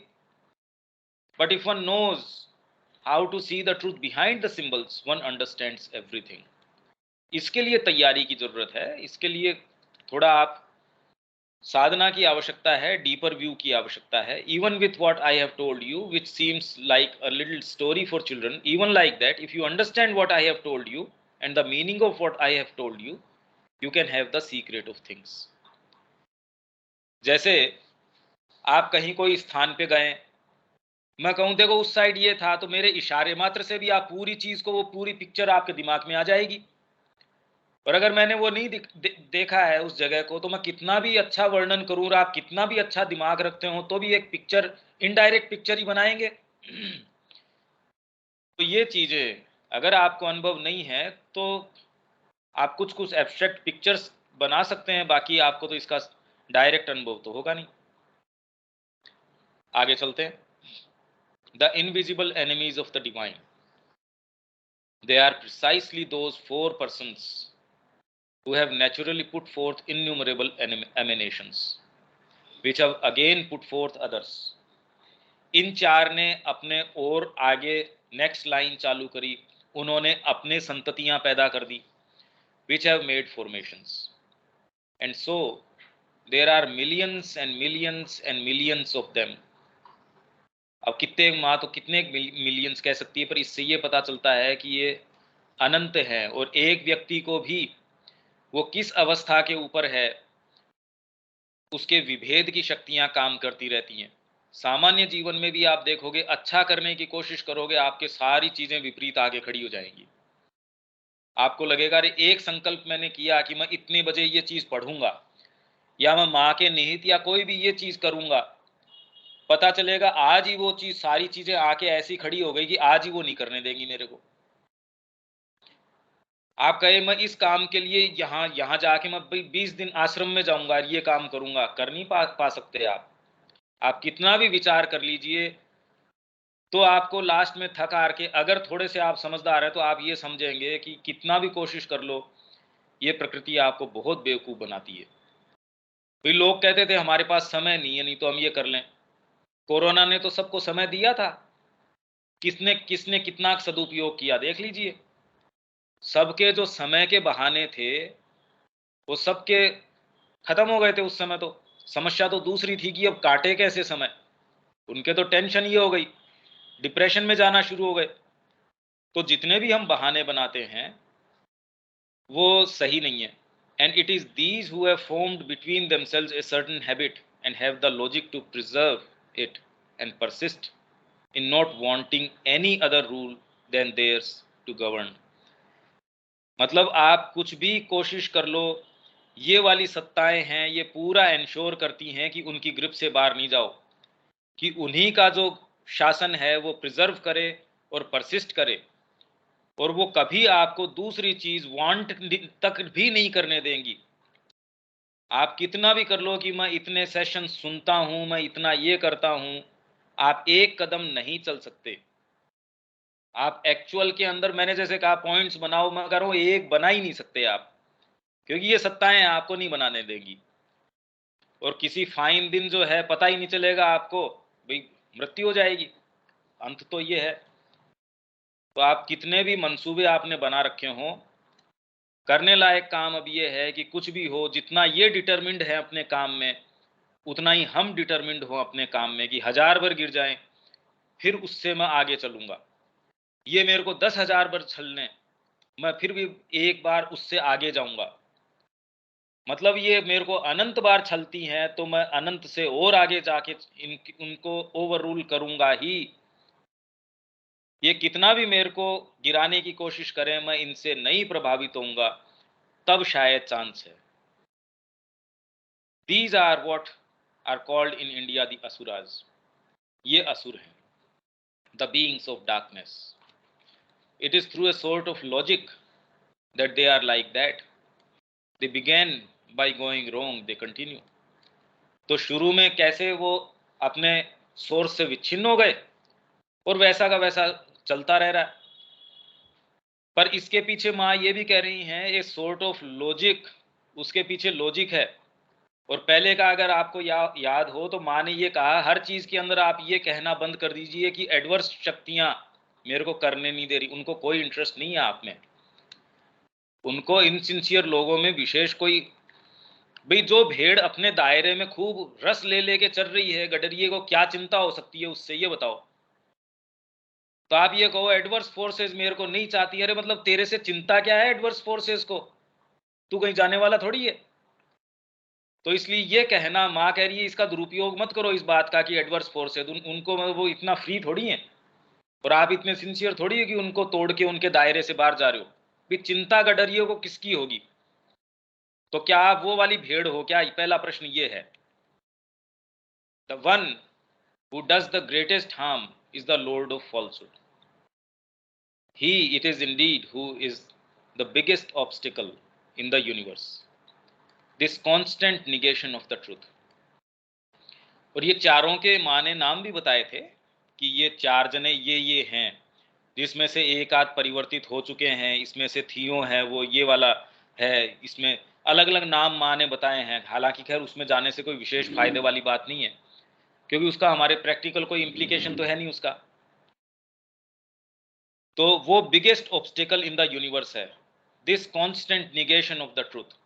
But if one knows how to see the truth behind the symbols, one understands everything. इसके लिए तैयारी की जरूरत है, इसके लिए थोड़ा आप साधना की आवश्यकता है, डीपर व्यू की आवश्यकता है। Even with what I have told you which seems like a little story for children, even like that if you understand what I have told you and the meaning of what I have told you, you can have the secret of things. जैसे आप कहीं कोई स्थान पे गए, मैं कहूं देखो उस साइड ये था, तो मेरे इशारे मात्र से भी आप पूरी चीज को, वो पूरी पिक्चर आपके दिमाग में आ जाएगी। और अगर मैंने वो नहीं देखा है उस जगह को, तो मैं कितना भी अच्छा वर्णन करूं और आप कितना भी अच्छा दिमाग रखते हो, तो भी एक पिक्चर, इनडायरेक्ट पिक्चर ही बनाएंगे। तो ये चीजें अगर आपको अनुभव नहीं है तो आप कुछ कुछ एब्स्ट्रैक्ट पिक्चर्स बना सकते हैं, बाकी आपको तो इसका डायरेक्ट अनुभव तो होगा नहीं। आगे चलते हैं। The invisible enemies of the divine, they are precisely those 4 persons who have naturally put forth innumerable emanations, which have again put forth others. इन चार ने अपने और आगे नेक्स्ट लाइन चालू करी, उन्होंने अपने संततियां पैदा कर दी, which have made formations. And so there are millions and millions and millions of them. अब कितने माँ तो कितने मिलियंस कह सकती है, पर इससे ये पता चलता है कि ये अनंत है, और एक व्यक्ति को भी वो किस अवस्था के ऊपर है उसके विभेद की शक्तियां काम करती रहती हैं। सामान्य जीवन में भी आप देखोगे, अच्छा करने की कोशिश करोगे, आपके सारी चीजें विपरीत आगे खड़ी हो जाएंगी। आपको लगेगा अरे एक संकल्प मैंने किया कि मैं इतने बजे ये चीज पढ़ूंगा, या मैं माँ के निहित या कोई भी ये चीज करूंगा, पता चलेगा आज ही वो चीज, सारी चीजें आके ऐसी खड़ी हो गई कि आज ही वो नहीं करने देंगी मेरे को। आप कहे मैं इस काम के लिए यहाँ जाके मैं 20 दिन आश्रम में जाऊंगा, ये काम करूंगा, कर नहीं पा सकते आप कितना भी विचार कर लीजिए, तो आपको लास्ट में थक हार के, अगर थोड़े से आप समझदार हैं तो आप ये समझेंगे कि कितना भी कोशिश कर लो, ये प्रकृति आपको बहुत बेवकूफ बनाती है। भाई लोग कहते थे हमारे पास समय नहीं है, नहीं तो हम ये कर लें। कोरोना ने तो सबको समय दिया था, किसने किसने कितना सदुपयोग किया देख लीजिए। सबके जो समय के बहाने थे वो सबके खत्म हो गए थे उस समय। तो समस्या तो दूसरी थी कि अब काटे कैसे समय, उनके तो टेंशन ये हो गई, डिप्रेशन में जाना शुरू हो गए। तो जितने भी हम बहाने बनाते हैं वो सही नहीं है। And it is these who have formed between themselves a certain habit and have the logic to preserve it and persist in not wanting any other rule than theirs to govern. मतलब आप कुछ भी कोशिश कर लो, ये वाली सत्ताएं हैं, ये पूरा इंश्योर करती हैं कि उनकी ग्रिप से बाहर नहीं जाओ, कि उन्हीं का जो शासन है वो प्रिजर्व करे और परसिस्ट करे, और वो कभी आपको दूसरी चीज वांट तक भी नहीं करने देंगी। आप कितना भी कर लो कि मैं इतने सेशन सुनता हूं, मैं इतना ये करता हूं, आप एक कदम नहीं चल सकते। आप एक्चुअल के अंदर, मैंने जैसे कहा पॉइंट्स बनाओ, मैं कह रहा हूं एक बना ही नहीं सकते आप, क्योंकि ये सत्ताएं आपको नहीं बनाने देंगी। और किसी फाइन दिन जो है पता ही नहीं चलेगा आपको, भाई मृत्यु हो जाएगी, अंत तो ये है। तो आप कितने भी मंसूबे आपने बना रखे हों, करने लायक काम अब ये है कि कुछ भी हो, जितना ये डिटरमिंड है अपने काम में, उतना ही हम डिटरमिंड हो अपने काम में, कि 1000 बार गिर जाएं फिर उससे मैं आगे चलूंगा। ये मेरे को 10,000 बार छलने, मैं फिर भी एक बार उससे आगे जाऊंगा। मतलब ये मेरे को अनंत बार छलती हैं तो मैं अनंत से और आगे जाके उनको ओवर रूल करूंगा ही। ये कितना भी मेरे को गिराने की कोशिश करें, मैं इनसे नहीं प्रभावित होऊंगा, तब शायद चांस है। These are what are called in India the asuras. ये असुर हैं, the beings of darkness. It is through a sort of logic that they are like that. They began by going wrong, they continue. तो शुरू में कैसे वो अपने source से विच्छिन्न हो गए और वैसा का वैसा चलता रह रहा है। पर इसके पीछे माँ ये भी कह रही हैं, ये सॉर्ट ऑफ लॉजिक, उसके पीछे लॉजिक है। और पहले का अगर आपको याद हो तो माँ ने ये कहा, हर चीज के अंदर आप ये कहना बंद कर दीजिए कि एडवर्स शक्तियां मेरे को करने नहीं दे रही, उनको कोई इंटरेस्ट नहीं है आप में। उनको इनसिंसियर लोगों में विशेष कोई, भाई जो भेड़ अपने दायरे में खूब रस ले लेके चल रही है, गडरिये को क्या चिंता हो सकती है उससे, ये बताओ। तो आप ये कहो एडवर्स फोर्सेस मेरे को नहीं चाहती, अरे मतलब तेरे से चिंता क्या है एडवर्स फोर्सेस को, तू कहीं जाने वाला थोड़ी है। तो इसलिए ये कहना, माँ कह रही है इसका दुरुपयोग मत करो इस बात का कि एडवर्स फोर्सेस उनको वो इतना फ्री थोड़ी है, और आप इतने सिंसियर थोड़ी है कि उनको तोड़ के उनके दायरे से बाहर जा रहे हो। भी चिंता गडरियों को किसकी होगी? तो क्या आप वो वाली भेड़ हो क्या? पहला प्रश्न ये है। The one who does the greatest harm is the Lord of falsehood. He it is indeed who is the biggest obstacle in the universe. This constant negation of the truth. और ये चारों के माँ ने नाम भी बताए थे कि ये चार जने ये हैं, जिसमें से एक आध परिवर्तित हो चुके हैं, इसमें से थियो है वो ये वाला है, इसमें अलग अलग नाम माँ ने बताए हैं, हालांकि खैर उसमें जाने से कोई विशेष फायदे वाली बात नहीं है, क्योंकि उसका हमारे प्रैक्टिकल कोई इम्प्लीकेशन तो है नहीं उसका। तो वो biggest obstacle in the universe है, this constant negation of the truth.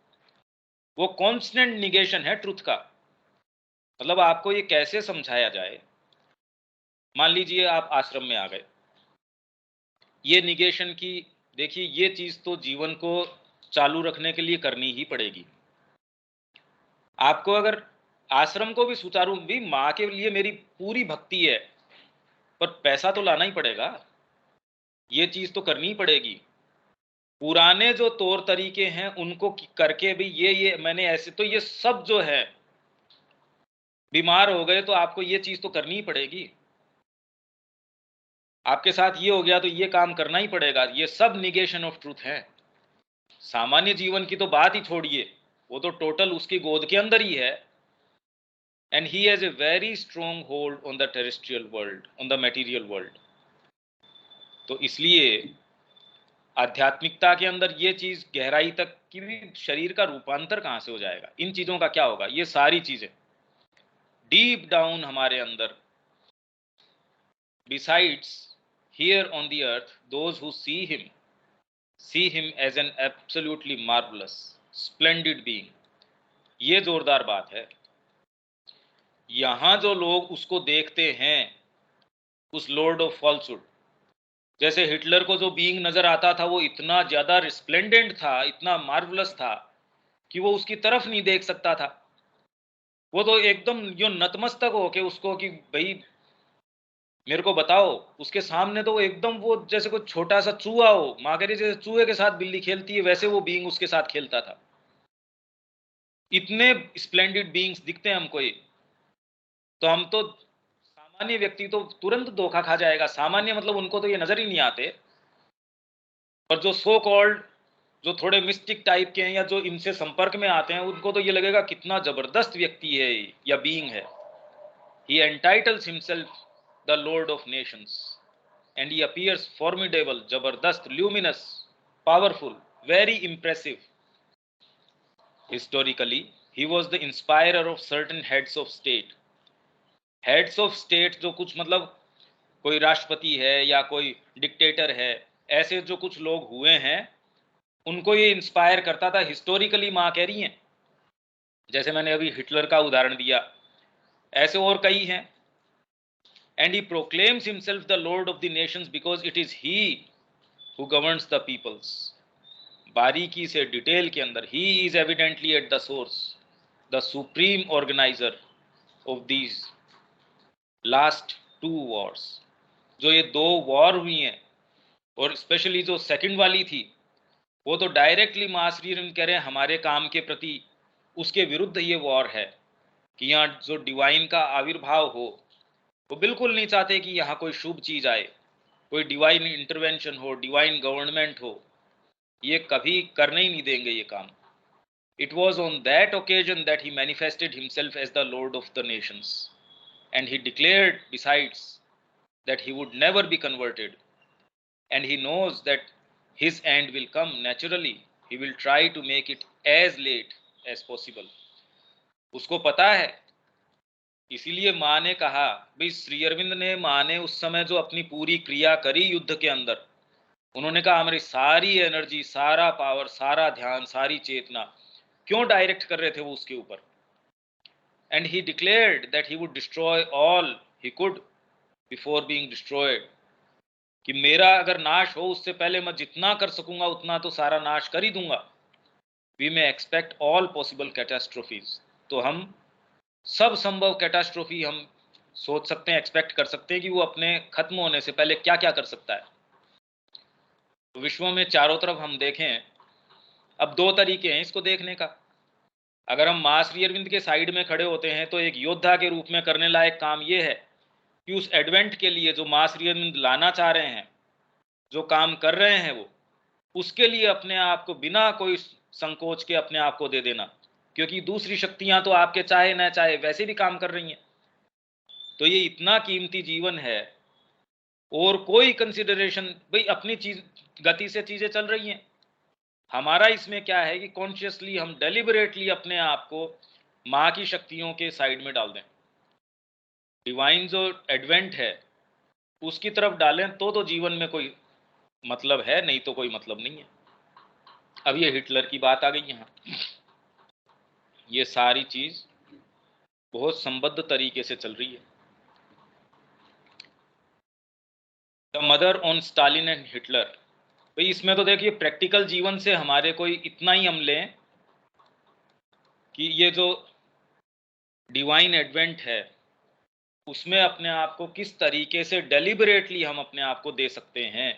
वो कॉन्स्टेंट निगेशन है ट्रूथ का। मतलब आपको ये कैसे समझाया जाए, मान लीजिए आप आश्रम में आ गए, ये निगेशन की, देखिए ये चीज तो जीवन को चालू रखने के लिए करनी ही पड़ेगी। आपको अगर आश्रम को भी सुचारू, भी माँ के लिए मेरी पूरी भक्ति है, पर पैसा तो लाना ही पड़ेगा, ये चीज तो करनी ही पड़ेगी। पुराने जो तौर तरीके हैं उनको करके भी ये मैंने ऐसे, तो ये सब जो है, बीमार हो गए तो आपको ये चीज तो करनी ही पड़ेगी, आपके साथ ये हो गया तो ये काम करना ही पड़ेगा। ये सब निगेशन ऑफ ट्रूथ है। सामान्य जीवन की तो बात ही छोड़िए, वो तो टोटल उसकी गोद के अंदर ही है। And he has a very strong hold on the terrestrial world, on the material world. तो इसलिए आध्यात्मिकता के अंदर ये चीज गहराई तक कि भी शरीर का रूपांतर कहां से हो जाएगा, इन चीजों का क्या होगा, ये सारी चीजें डीप डाउन हमारे अंदर। Besides, here on the earth, those who see him as an absolutely marvelous, splendid being। ये जोरदार बात है। यहां जो लोग उसको देखते हैं, उस लॉर्ड ऑफ फॉल्सहुड, जैसे हिटलर को जो बीइंग नजर आता था वो इतना ज्यादा रिस्प्लेंडेंट था, इतना मार्वलस था कि वो उसकी तरफ नहीं देख सकता था। वो तो एकदम जो नतमस्तक होके उसको कि भाई मेरे को बताओ, उसके सामने तो वो एकदम वो जैसे कोई छोटा सा चूहा हो, माँ कह रही जैसे चूहे के साथ बिल्ली खेलती है वैसे वो बीइंग उसके साथ खेलता था। इतने स्प्लेंडेड बीइंग्स दिखते हैं हमको ये। तो हम तो सामान्य व्यक्ति तो तुरंत धोखा खा जाएगा, सामान्य मतलब उनको तो ये नजर ही नहीं आते, पर जो सो कॉल्ड, जो थोड़े मिस्टिक टाइप के हैं या जो इनसे संपर्क में आते हैं, उनको तो ये लगेगा कितना जबरदस्त व्यक्ति है या बीइंग है। He entitles himself the lord of nations and he appears formidable, jabardast, luminous, powerful, very impressive। Historically, he was the inspirer of certain heads of state। heads of state जो कुछ मतलब कोई राष्ट्रपति है या कोई डिक्टेटर है, ऐसे जो कुछ लोग हुए हैं, उनको ये इंस्पायर करता था। हिस्टोरिकली माँ कह रही हैं, जैसे मैंने अभी हिटलर का उदाहरण दिया, ऐसे और कई हैं। and he proclaims himself the lord of the nations because it is he who governs the peoples। बारीकी से डिटेल के अंदर, he is evidently at the source, the supreme organiser of these last 2 Wars. जो ये 2 war हुई हैं, और specially जो सेकंड वाली थी, वो तो डायरेक्टली मां श्री अरविंद कह रहे हैं हमारे काम के प्रति उसके विरुद्ध ये वॉर है, कि यहाँ जो डिवाइन का आविर्भाव हो, वो बिल्कुल नहीं चाहते कि यहाँ कोई शुभ चीज आए, कोई डिवाइन इंटरवेंशन हो, डिवाइन गवर्नमेंट हो, ये कभी करने ही नहीं देंगे ये काम। It was on that occasion that he manifested himself as the Lord of the nations, and he declared besides that he would never be converted, and he knows that his end will come naturally। He will try to make it as late as possible। उसको पता है, इसीलिए माँ ने कहा, भाई श्री अरविंद ने, माँ ने उस समय जो अपनी पूरी क्रिया करी युद्ध के अंदर, उन्होंने कहा हमारी सारी एनर्जी, सारा पावर, सारा ध्यान, सारी चेतना क्यों डायरेक्ट कर रहे थे वो उसके ऊपर। And he declared that he would destroy all he could before being destroyed। कि मेरा अगर नाश हो उससे पहले मैं जितना कर सकूंगा उतना तो सारा नाश कर ही दूंगा। We may expect all possible catastrophes। तो हम सब संभव कैटास्ट्रोफी हम सोच सकते हैं, एक्सपेक्ट कर सकते हैं कि वो अपने खत्म होने से पहले क्या क्या कर सकता है। तो विश्व में चारों तरफ हम देखें, अब 2 तरीके हैं इसको देखने का। अगर हम मां श्री अरविंद के साइड में खड़े होते हैं तो एक योद्धा के रूप में करने लायक काम ये है कि उस एडवेंट के लिए जो मां श्री अरविंद लाना चाह रहे हैं, जो काम कर रहे हैं, वो उसके लिए अपने आप को बिना कोई संकोच के अपने आप को दे देना, क्योंकि दूसरी शक्तियां तो आपके चाहे न चाहे वैसे भी काम कर रही हैं। तो ये इतना कीमती जीवन है, और कोई कंसिडरेशन, भाई अपनी चीज गति से चीजें चल रही हैं, हमारा इसमें क्या है कि कॉन्शियसली हम डेलिबरेटली अपने आप को माँ की शक्तियों के साइड में डाल दें। डिवाइन जो एडवेंट है उसकी तरफ डालें तो जीवन में कोई मतलब है, नहीं तो कोई मतलब नहीं है। अब ये हिटलर की बात आ गई यहाँ। ये सारी चीज बहुत संबद्ध तरीके से चल रही है। The mother on Stalin and Hitler. भाई इसमें तो देखिए प्रैक्टिकल जीवन से हमारे कोई इतना ही हम लें कि ये जो डिवाइन एडवेंट है उसमें अपने आप को किस तरीके से डेलिबरेटली हम अपने आप को दे सकते हैं।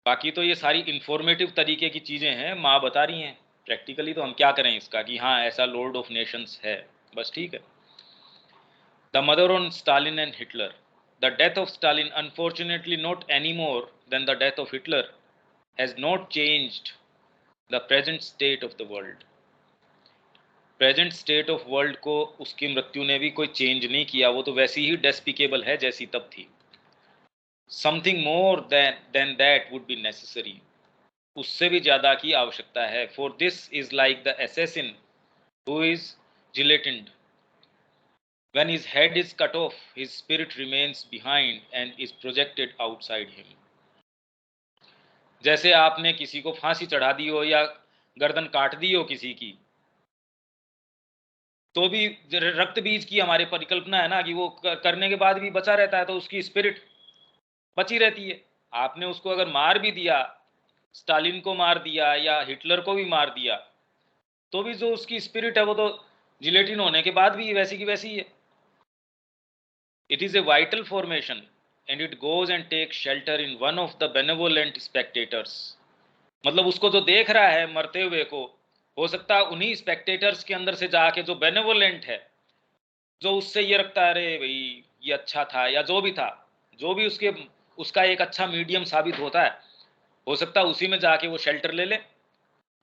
बाकी तो ये सारी इंफॉर्मेटिव तरीके की चीज़ें हैं, माँ बता रही हैं। प्रैक्टिकली तो हम क्या करें इसका कि हाँ ऐसा लॉर्ड ऑफ नेशंस है, बस ठीक है। The mother on Stalin and Hitler. The death of Stalin unfortunately not any more than the death of Hitler has not changed the present state of the world. Present state of world को उसकी मृत्यु ने भी कोई change नहीं किया, वो तो वैसी ही डेस्पिकेबल है जैसी तब थी। Something more than that would be necessary. उससे भी ज्यादा की आवश्यकता है। For this is like the assassin who is guillotined. When his head is cut off, his spirit remains behind and is projected outside him. जैसे आपने किसी को फांसी चढ़ा दी हो या गर्दन काट दी हो किसी की, तो भी रक्त बीज की हमारे परिकल्पना है ना कि वो करने के बाद भी बचा रहता है, तो उसकी स्पिरिट बची रहती है। आपने उसको अगर मार भी दिया, स्टालिन को मार दिया या हिटलर को भी मार दिया, तो भी जो उसकी स्पिरिट है वो तो जिलेटिन होने के बाद भी वैसी की वैसी है। It is a vital formation and it goes and take shelter in one of the benevolent spectators. मतलब उसको जो देख रहा है मरते हुए को, हो सकता है उन्हीं स्पेक्टेटर्स के अंदर से जाके जो बेनेवोलेंट है, जो उससे ये रखता है अरे भाई ये अच्छा था या जो भी था, जो भी उसका एक अच्छा मीडियम साबित होता है, हो सकता है उसी में जाके वो शेल्टर ले ले।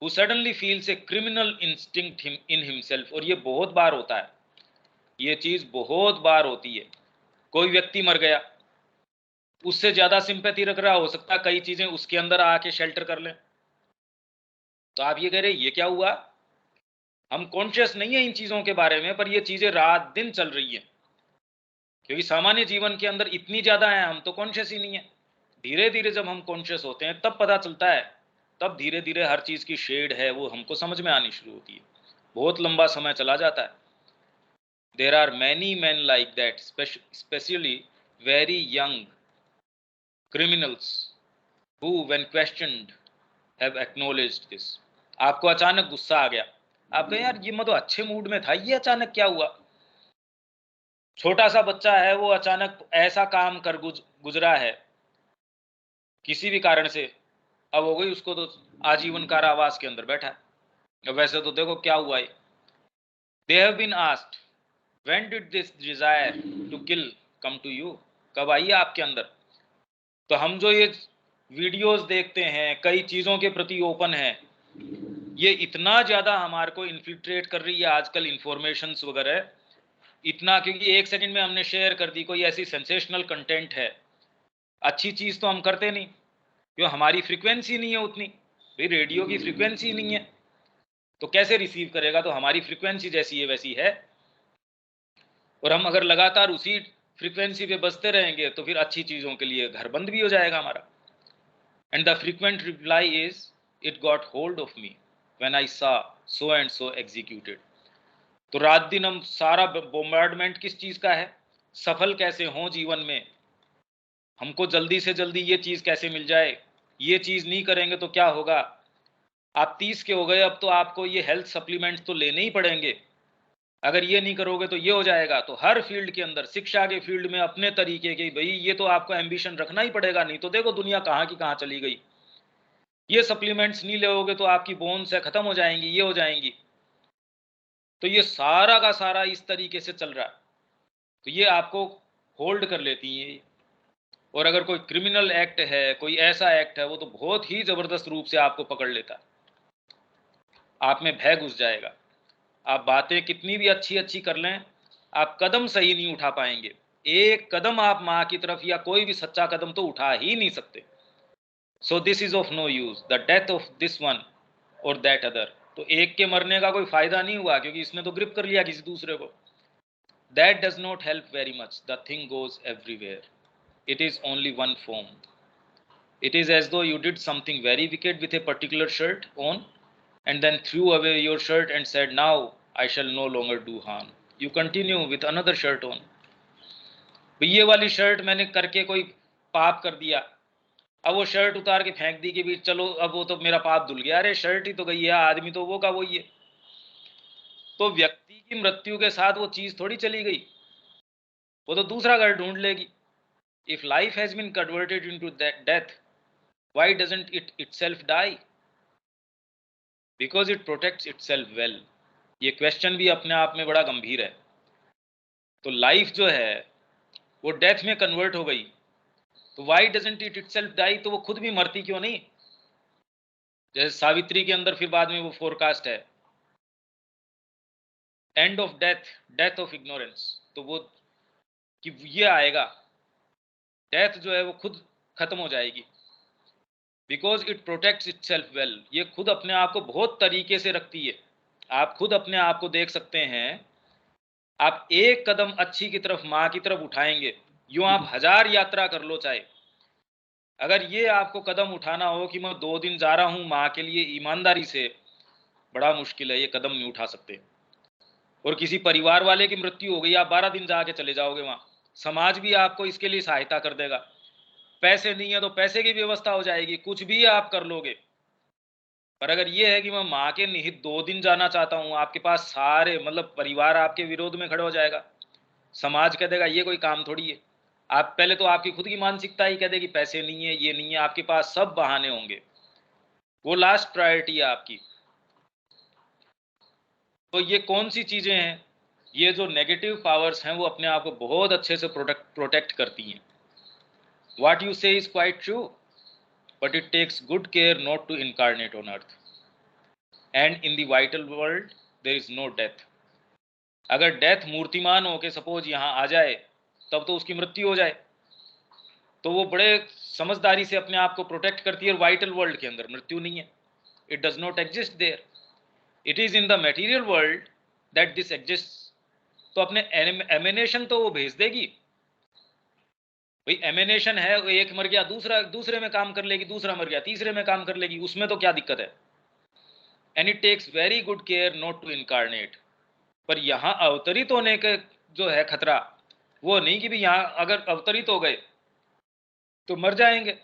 Who suddenly feels a criminal instinct in himself। और ये बहुत बार होता है, ये चीज बहुत बार होती है। कोई व्यक्ति मर गया, उससे ज्यादा सिंपैथी रख रहा, हो सकता है कई चीजें उसके अंदर आके शेल्टर कर लें। तो आप ये कह रहे ये क्या हुआ, हम कॉन्शियस नहीं है इन चीजों के बारे में, पर ये चीजें रात दिन चल रही है। क्योंकि सामान्य जीवन के अंदर इतनी ज्यादा है, हम तो कॉन्शियस ही नहीं है। धीरे धीरे जब हम कॉन्शियस होते हैं तब पता चलता है, तब धीरे धीरे हर चीज की शेड है वो हमको समझ में आनी शुरू होती है। बहुत लंबा समय चला जाता है। There are many men like that, especially very young criminals who when questioned have acknowledged this। आपको अचानक गुस्सा आ गया, आप कहें यार ये मैं तो अच्छे मूड में था, ये अचानक क्या हुआ। छोटा सा बच्चा है, वो अचानक ऐसा काम कर गुजरा है किसी भी कारण से, अब हो गई उसको तो आजीवन कारावास के अंदर बैठा है। वैसे तो देखो क्या हुआ है। They have been asked, when did this desire to kill come to you। कब आई है आपके अंदर। तो हम जो ये वीडियोस देखते हैं, कई चीज़ों के प्रति ओपन है, ये इतना ज़्यादा हमारे को इन्फिल्ट्रेट कर रही है आजकल इंफॉर्मेशंस वगैरह, इतना, क्योंकि एक सेकंड में हमने शेयर कर दी कोई ऐसी सेंसेशनल कंटेंट है। अच्छी चीज़ तो हम करते नहीं, क्यों, हमारी फ्रिक्वेंसी नहीं है उतनी। भाई रेडियो की फ्रिक्वेंसी नहीं है तो कैसे रिसीव करेगा, तो हमारी फ्रिक्वेंसी जैसी है वैसी है। और हम अगर लगातार उसी फ्रीक्वेंसी पे बजते रहेंगे तो फिर अच्छी चीज़ों के लिए घर बंद भी हो जाएगा हमारा। And the frequent reply is, it got hold of me when I सा सो एंड सो एग्जीक्यूटेड। तो रात दिन हम सारा बोम्बार्डमेंट किस चीज़ का है, सफल कैसे हों जीवन में, हमको जल्दी से जल्दी ये चीज़ कैसे मिल जाए, ये चीज़ नहीं करेंगे तो क्या होगा। आप 30 के हो गए, अब तो आपको ये हेल्थ सप्लीमेंट्स तो लेने ही पड़ेंगे, अगर ये नहीं करोगे तो ये हो जाएगा। तो हर फील्ड के अंदर, शिक्षा के फील्ड में अपने तरीके की, भाई ये तो आपको एम्बिशन रखना ही पड़ेगा, नहीं तो देखो दुनिया कहाँ की कहाँ चली गई। ये सप्लीमेंट्स नहीं लोगे तो आपकी बोन्स है खत्म हो जाएंगी, ये हो जाएंगी। तो ये सारा का सारा इस तरीके से चल रहा है, तो ये आपको होल्ड कर लेती है। और अगर कोई क्रिमिनल एक्ट है, कोई ऐसा एक्ट है, वो तो बहुत ही जबरदस्त रूप से आपको पकड़ लेता है, आप में भय घुस जाएगा। आप बातें कितनी भी अच्छी अच्छी कर लें, आप कदम सही नहीं उठा पाएंगे। एक कदम आप माँ की तरफ या कोई भी सच्चा कदम तो उठा ही नहीं सकते। So this is of no use, the death of this one और दैट अदर। तो एक के मरने का कोई फायदा नहीं हुआ क्योंकि इसने तो ग्रिप कर लिया किसी दूसरे को। That does not help very much, the thing goes everywhere, it is only one form. It is as though you did something very wicked with a particular shirt on and then threw away your shirt and said, now I shall no longer do harm. You continue with another shirt on. ये वाली shirt मैंने करके कोई पाप कर दिया, अब वो शर्ट उतार के फेंक दी कि भी चलो अब वो तो मेरा पाप धुल गया। अरे शर्ट ही तो गई है, आदमी तो वो का वही है। तो व्यक्ति की मृत्यु के साथ वो चीज थोड़ी चली गई, वो तो दूसरा घर ढूंढ लेगी। If life has been converted into death, why doesn't it itself die? Because it protects itself well. ये क्वेश्चन भी अपने आप में बड़ा गंभीर है। तो लाइफ जो है वो डेथ में कन्वर्ट हो गई, तो why doesn't it itself die? तो वो खुद भी मरती क्यों नहीं? जैसे सावित्री के अंदर फिर बाद में वो फोरकास्ट है, end of death, death of ignorance. तो वो कि ये आएगा, डेथ जो है वो खुद खत्म हो जाएगी। Because it protects itself well, ये खुद अपने आप को बहुत तरीके से रखती है। आप खुद अपने आप को देख सकते हैं, आप एक कदम अच्छी की तरफ, माँ की तरफ उठाएंगे, यूं आप 1000 यात्रा कर लो चाहे, अगर ये आपको कदम उठाना हो कि मैं 2 दिन जा रहा हूं माँ के लिए ईमानदारी से, बड़ा मुश्किल है, ये कदम नहीं उठा सकते। और किसी परिवार वाले की मृत्यु हो गई, आप 12 दिन जाके चले जाओगे वहां, समाज भी आपको इसके लिए सहायता कर देगा। पैसे नहीं है तो पैसे की व्यवस्था हो जाएगी, कुछ भी आप कर लोगे। पर अगर ये है कि मैं माँ के निहित 2 दिन जाना चाहता हूँ, आपके पास सारे मतलब परिवार आपके विरोध में खड़े हो जाएगा, समाज कह देगा ये कोई काम थोड़ी है। आप पहले तो आपकी खुद की मानसिकता ही कह देगी पैसे नहीं है, ये नहीं है, आपके पास सब बहाने होंगे, वो लास्ट प्रायोरिटी है आपकी। तो ये कौन सी चीजें हैं? ये जो नेगेटिव पावर्स हैं वो अपने आप को बहुत अच्छे से प्रोटेक्ट करती हैं। What you say is quite true, but it takes good care not to incarnate on earth. And in the vital world, there is no death. अगर डेथ मूर्तिमान होके सपोज यहाँ आ जाए, तब तो उसकी मृत्यु हो जाए, तो वो बड़े समझदारी से अपने आप को प्रोटेक्ट करती है। वाइटल वर्ल्ड के अंदर मृत्यु नहीं है, it does not exist there, it is in the material world that this exist. तो अपने एमिनेशन तो वो भेज देगी भाई, एमिनेशन है, वो एक मर गया दूसरा दूसरे में काम कर लेगी, दूसरा मर गया तीसरे में काम कर लेगी, उसमें तो क्या दिक्कत है। And it takes very good care not to incarnate. पर यहाँ अवतरित होने के जो है खतरा, वो नहीं कि भी यहाँ अगर अवतरित हो गए तो मर जाएंगे।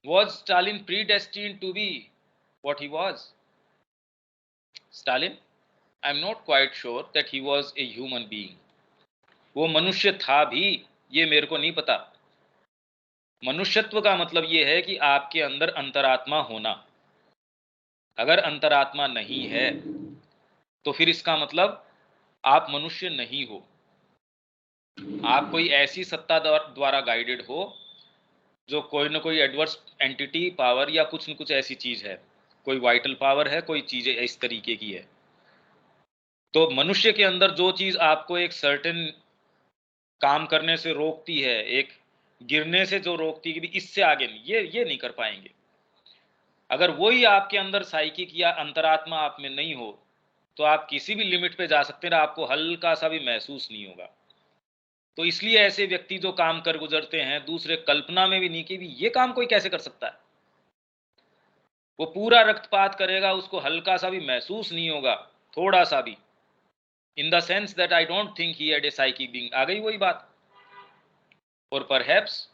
Was Stalin predestined to be what he was? Stalin, I'm not quite sure that he was a human being. वो मनुष्य था भी, ये मेरे को नहीं पता। मनुष्यत्व का मतलब ये है कि आपके अंदर अंतरात्मा होना। अगर अंतरात्मा नहीं है तो फिर इसका मतलब आप मनुष्य नहीं हो, आप कोई ऐसी सत्ता द्वारा गाइडेड हो जो कोई ना कोई एडवर्स एंटिटी पावर या कुछ न कुछ ऐसी चीज है, कोई वाइटल पावर है, कोई चीज इस तरीके की है। तो मनुष्य के अंदर जो चीज आपको एक सर्टेन काम करने से रोकती है, एक गिरने से जो रोकती है कि भी इससे आगे नहीं, ये नहीं कर पाएंगे। अगर वही आपके अंदर साइकिक या अंतरात्मा आप में नहीं हो तो आप किसी भी लिमिट पे जा सकते हैं, आपको हल्का सा भी महसूस नहीं होगा। तो इसलिए ऐसे व्यक्ति जो काम कर गुजरते हैं, दूसरे कल्पना में भी नहीं कि भी ये काम कोई कैसे कर सकता है। वो पूरा रक्तपात करेगा, उसको हल्का सा भी महसूस नहीं होगा, थोड़ा सा भी, in the sense that I don't think he had a psychic being. आ गई वही बात। और परहैप्स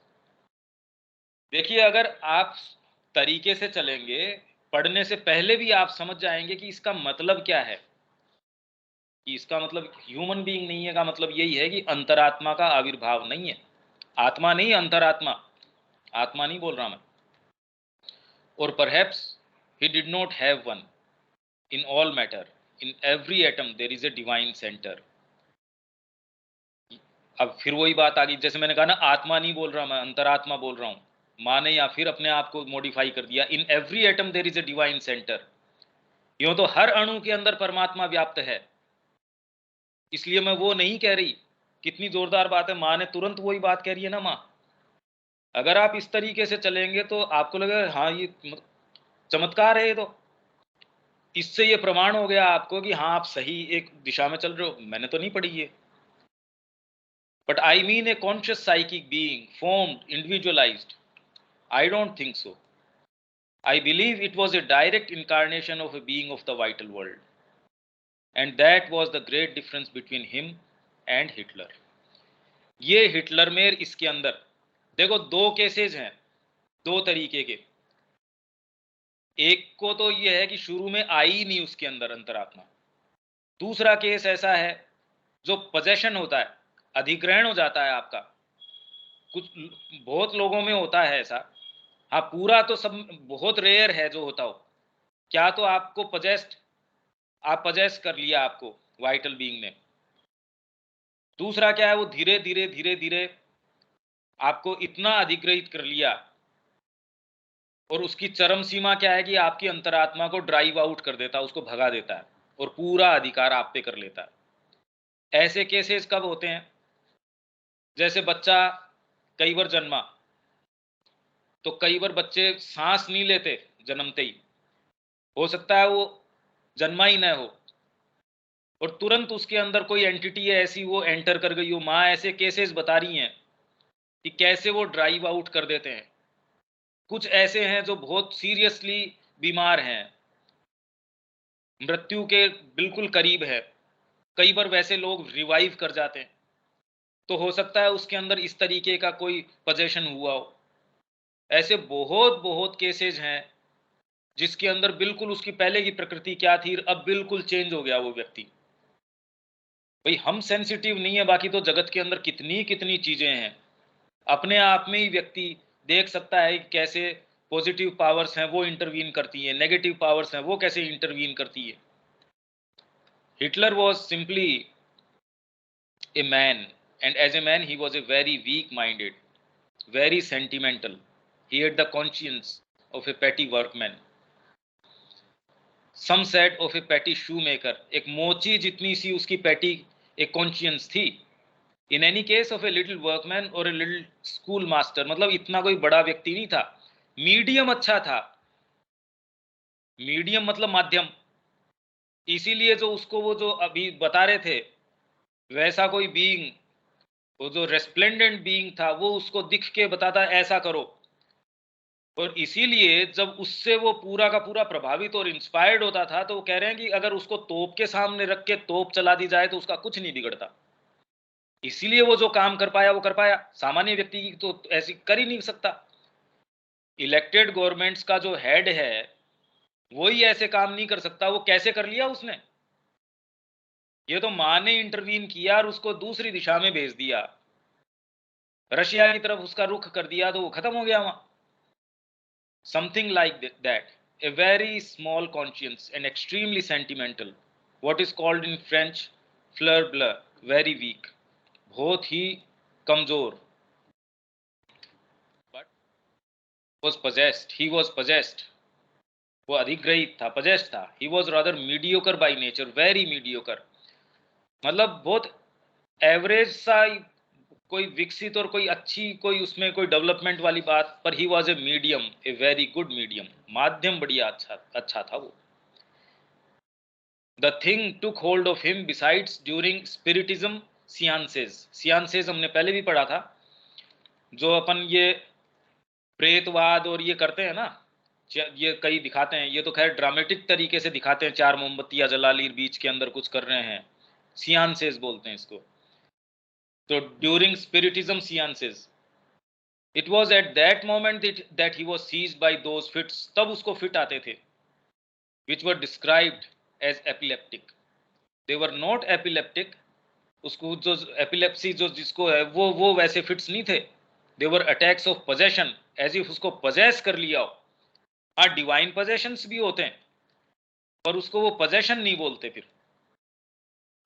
देखिए, अगर आप तरीके से चलेंगे, पढ़ने से पहले भी आप समझ जाएंगे कि इसका मतलब क्या है, कि इसका मतलब ह्यूमन बीइंग नहीं है का मतलब यही है कि अंतरात्मा का आविर्भाव नहीं है। आत्मा नहीं, अंतरात्मा, आत्मा नहीं बोल रहा मैं। और perhaps he did not have one in all matter, in every atom there is a divine centre. अब फिर वही बात आ गई, जैसे मैंने कहा ना, आत्मा नहीं बोल रहा मैं, अंतरात्मा बोल रहा हूं। माँ ने या फिर अपने आप को मॉडिफाई कर दिया, in every atom there is a divine centre. यूं तो हर अणु के अंदर परमात्मा व्याप्त है, इसलिए मैं वो नहीं कह रही। कितनी जोरदार बात है, माँ ने तुरंत वही बात कह रही है ना माँ, अगर आप इस तरीके से चलेंगे तो आपको लगेगा हाँ ये चमत्कार है, ये तो इससे ये प्रमाण हो गया आपको कि हाँ आप सही एक दिशा में चल रहे हो। मैंने तो नहीं पढ़ी ये, but I mean a conscious psychic being formed, individualized. I don't think so. I believe it was a direct incarnation of a being of the vital world. And that was the great difference between him and Hitler. ये Hitler में इसके अंदर देखो दो cases हैं, दो तरीके के। एक को तो ये है कि शुरू में आई ही नहीं उसके अंदर अंतरात्मा। दूसरा केस ऐसा है जो पोजेशन होता है, अधिग्रहण हो जाता है आपका। कुछ बहुत लोगों में होता है ऐसा। हाँ पूरा तो सब बहुत रेयर है जो होता हो। क्या तो आपको आप पजेस्ट कर लिया आपको वाइटल बीइंग ने। दूसरा क्या है, वो धीरे धीरे धीरे धीरे आपको इतना अधिग्रहित कर लिया, और उसकी चरम सीमा क्या है कि आपकी अंतरात्मा को ड्राइव आउट कर देता है, उसको भगा देता है और पूरा अधिकार आप पे कर लेता है। ऐसे केसेस कब होते हैं, जैसे बच्चा कई बार जन्मा, तो कई बार बच्चे सांस नहीं लेते जन्मते ही, हो सकता है वो जन्मा ही न हो और तुरंत उसके अंदर कोई एंटिटी है ऐसी वो एंटर कर गई हो। माँ ऐसे केसेस बता रही हैं कि कैसे वो ड्राइव आउट कर देते हैं। कुछ ऐसे हैं जो बहुत सीरियसली बीमार हैं, मृत्यु के बिल्कुल करीब है, कई बार वैसे लोग रिवाइव कर जाते हैं। तो हो सकता है उसके अंदर इस तरीके का कोई पोजेशन हुआ हो। ऐसे बहुत बहुत केसेस हैं जिसके अंदर बिल्कुल उसकी पहले की प्रकृति क्या थी, अब बिल्कुल चेंज हो गया वो व्यक्ति। भाई हम सेंसिटिव नहीं है, बाकी तो जगत के अंदर कितनी कितनी चीजें हैं। अपने आप में ही व्यक्ति देख सकता है कि कैसे पॉजिटिव पावर्स हैं वो इंटरवीन करती है, नेगेटिव पावर्स हैं वो कैसे इंटरवीन करती है। Hitler was simply a man, and as a man he was a very weak minded, very sentimental. He had the conscience of a petty workman. Some said of a petty shoemaker. एक मोची जितनी सी उसकी petty एक conscience थी। In any case of a little workman or a little school master, मतलब इतना कोई बड़ा व्यक्ति नहीं था, मीडियम अच्छा था। मीडियम मतलब माध्यम। इसीलिए जो उसको वो जो अभी बता रहे थे वैसा कोई बीइंग, वो जो रेस्प्लेंडेंट बीइंग था वो उसको दिख के बताता ऐसा करो। और इसीलिए जब उससे वो पूरा का पूरा प्रभावित और इंस्पायर्ड होता था तो वो कह रहे हैं कि अगर उसको तोप के सामने रख के तोप चला दी जाए तो उसका कुछ नहीं बिगड़ता। इसीलिए वो जो काम कर पाया वो कर पाया, सामान्य व्यक्ति की तो ऐसी कर ही नहीं सकता। इलेक्टेड गवर्नमेंट्स का जो हेड है वही ऐसे काम नहीं कर सकता, वो कैसे कर लिया उसने। ये तो माँ ने इंटरवीन किया और उसको दूसरी दिशा में भेज दिया, रशिया की तरफ उसका रुख कर दिया, तो वो खत्म हो गया वहां। Something like that. A very small conscience and extremely sentimental. What is called in French fleur bleu, very weak. बहुत ही कमजोर। But was possessed. He was possessed. वो अधिग्रहित था, possessed था। He was rather mediocre by nature, very mediocre. मतलब बहुत average सा कोई विकसित और कोई अच्छी कोई उसमें कोई डेवलपमेंट वाली बात, पर he was a medium, a very good medium, माध्यम बढ़िया अच्छा था वो। The thing took hold of him besides during spiritism seances हमने पहले भी पढ़ा था। जो अपन ये प्रेतवाद और ये करते हैं ना, ये कई दिखाते हैं, ये तो खैर ड्रामेटिक तरीके से दिखाते हैं, 4 मोमबत्तियां जला ली बीच के अंदर कुछ कर रहे हैं, सियांसेज बोलते हैं इसको। तो during spiritism seances, it was at that moment that he was seized by those fits, तब उसको फिट आते थे, which were described as epileptic. They were not epileptic, उसको जो एपिलेप्सी जो जिसको है वो वैसे फिट्स नहीं थे। They were attacks of possession, as if उसको पोजेस कर लिया हो। हाँ डिवाइन पोजेशंस भी होते हैं पर उसको वो पोजेशन नहीं बोलते। फिर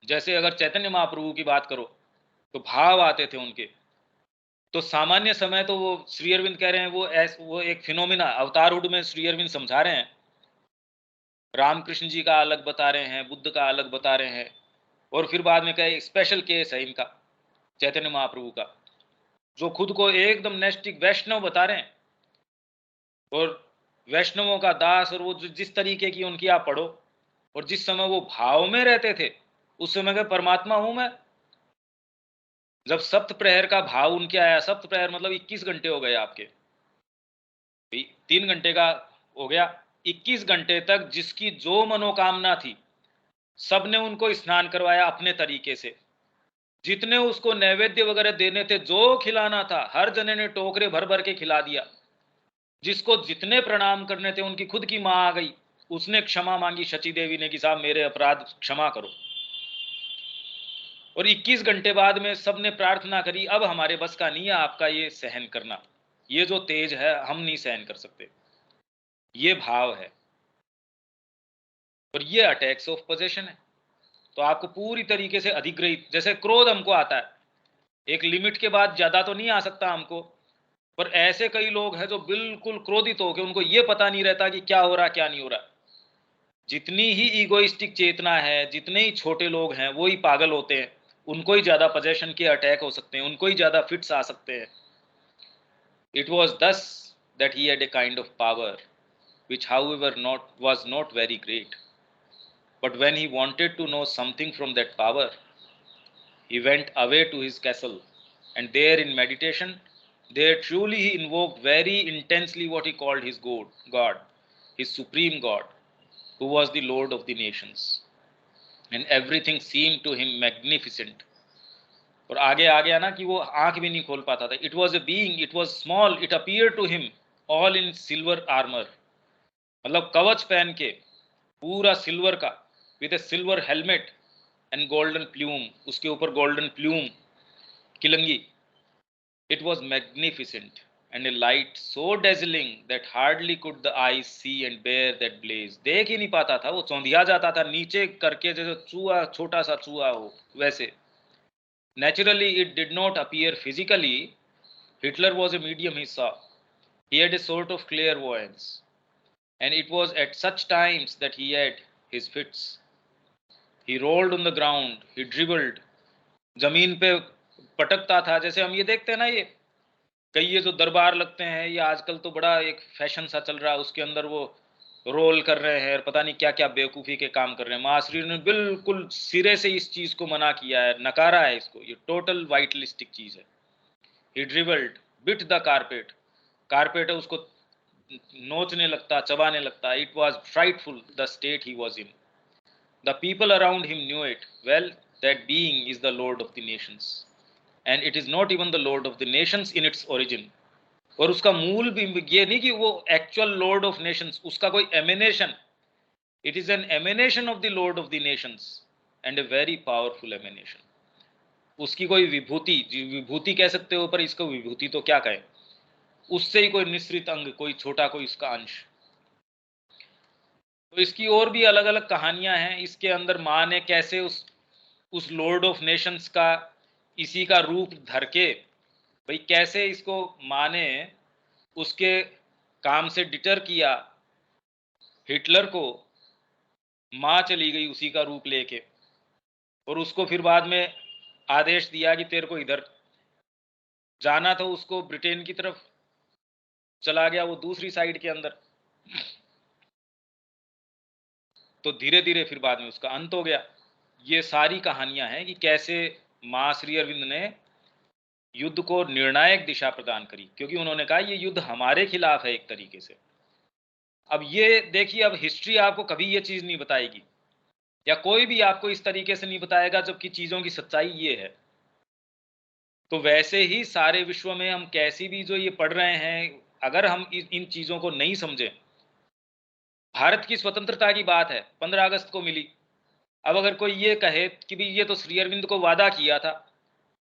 जैसे अगर चैतन्य महाप्रभु की बात करो तो भाव आते थे उनके, तो सामान्य समय तो वो श्री अरविंद कह रहे हैं वो एक फिनोमिना अवतारहुड में श्री अरविंद समझा रहे हैं। रामकृष्ण जी का अलग बता रहे हैं, बुद्ध का अलग बता रहे हैं, और फिर बाद में कहे स्पेशल केस है इनका, चैतन्य महाप्रभु का। जो खुद को एकदम नैष्टिक वैष्णव बता रहे हैं, और वैष्णवों का दास, और वो जिस तरीके की उनकी आप पढ़ो, और जिस समय वो भाव में रहते थे उस समय का परमात्मा हूं मैं। जब सप्त प्रहर का भाव उनके आया, सप्त प्रहर मतलब 21 घंटे हो गए आपके, 3 घंटे का हो गया, 21 घंटे तक जिसकी जो मनोकामना थी सबने उनको स्नान करवाया अपने तरीके से, जितने उसको नैवेद्य वगैरह देने थे, जो खिलाना था हर जने ने टोकरे भर भर के खिला दिया। जिसको जितने प्रणाम करने थे, उनकी खुद की मां आ गई, उसने क्षमा मांगी शची देवी ने कि साहब मेरे अपराध क्षमा करो। और 21 घंटे बाद में सबने प्रार्थना करी, अब हमारे बस का नहीं है आपका ये सहन करना, ये जो तेज है हम नहीं सहन कर सकते। ये भाव है, और ये अटैक्स ऑफ पोजेशन है। तो आपको पूरी तरीके से अधिग्रहित, जैसे क्रोध हमको आता है, एक लिमिट के बाद ज्यादा तो नहीं आ सकता हमको, पर ऐसे कई लोग हैं जो बिल्कुल क्रोधित होकर उनको ये पता नहीं रहता कि क्या हो रहा क्या नहीं हो रहा। जितनी ही ईगोइस्टिक चेतना है, जितने ही छोटे लोग हैं वो ही पागल होते हैं, उनको ही ज्यादा पोजेशन के अटैक हो सकते हैं, उनको ही ज्यादा फिट्स आ सकते हैं। इट वॉज दस that he had a kind of power which however was not very great, but when he wanted to know something from that power, he went away to his castle, and there in meditation, there truly he invoked very intensely what he called his God, his supreme God, who was the Lord of the nations. And everything seemed to him magnificent. और आगे आ गया ना कि वो आंख भी नहीं खोल पाता था. It was a being, it was small, it appeared to him all in silver armor. मतलब कवच पहन के पूरा सिल्वर का, with a silver helmet and golden plume, उसके ऊपर गोल्डन प्लूम किलंगी. It was magnificent and a light so dazzling that hardly could the eye see and bear that blaze. देख ही नहीं पाता था, वो चौंधिया जाता था नीचे करके, जैसे चूहा, छोटा सा चूहा हो वैसे. Naturally it did not appear physically. Hitler was a medium, he saw. He had a sort of clairvoyance, and it was at such times that he had his fits. He rolled on the ground, he dribbled, जमीन पे पटकता था. जैसे हम ये देखते हैं ना, ये कई ये जो दरबार लगते हैं, ये आजकल तो बड़ा एक फैशन सा चल रहा है, उसके अंदर वो रोल कर रहे हैं और पता नहीं क्या क्या बेवकूफ़ी के काम कर रहे हैं. महाश्री ने बिल्कुल सिरे से इस चीज़ को मना किया है, नकारा है इसको, ये टोटल वाइटलिस्टिक चीज़ है. ही ड्रिबल्ड, बिट द कारपेट, कारपेट है उसको नोचने लगता, चबाने लगता. It was frightful the state he was in. The people around him knew it well that being is the Lord of the nations, and it is not even the Lord of the nations in its origin. और उसका मूल भी ये नहीं कि वो actual Lord of nations, उसका कोई emanation. It is an emanation of the lord of the nations, and a very powerful emanation. उसकी कोई विभूति, विभूति कह सकते हो, पर इसको विभूति तो क्या कहें, उससे ही कोई निश्रित अंग, कोई छोटा, कोई उसका अंश. तो इसकी और भी अलग अलग कहानियां हैं. इसके अंदर माँ ने कैसे उस लॉर्ड ऑफ नेशंस का इसी का रूप धर के, भाई कैसे इसको माँ ने उसके काम से डिटर किया. हिटलर को माँ चली गई उसी का रूप लेके, और उसको फिर बाद में आदेश दिया कि तेरे को इधर जाना था, उसको ब्रिटेन की तरफ चला गया वो दूसरी साइड के अंदर. तो धीरे धीरे फिर बाद में उसका अंत हो गया. ये सारी कहानियां हैं कि कैसे माँ श्री अरविंद ने युद्ध को निर्णायक दिशा प्रदान करी, क्योंकि उन्होंने कहा ये युद्ध हमारे खिलाफ है एक तरीके से. अब ये देखिए, अब हिस्ट्री आपको कभी ये चीज नहीं बताएगी, या कोई भी आपको इस तरीके से नहीं बताएगा, जबकि चीजों की सच्चाई ये है. तो वैसे ही सारे विश्व में हम कैसी भी जो ये पढ़ रहे हैं, अगर हम इन चीजों को नहीं समझे. भारत की स्वतंत्रता की बात है, 15 अगस्त को मिली. अब अगर कोई ये कहे कि भी ये तो श्री अरविंद को वादा किया था,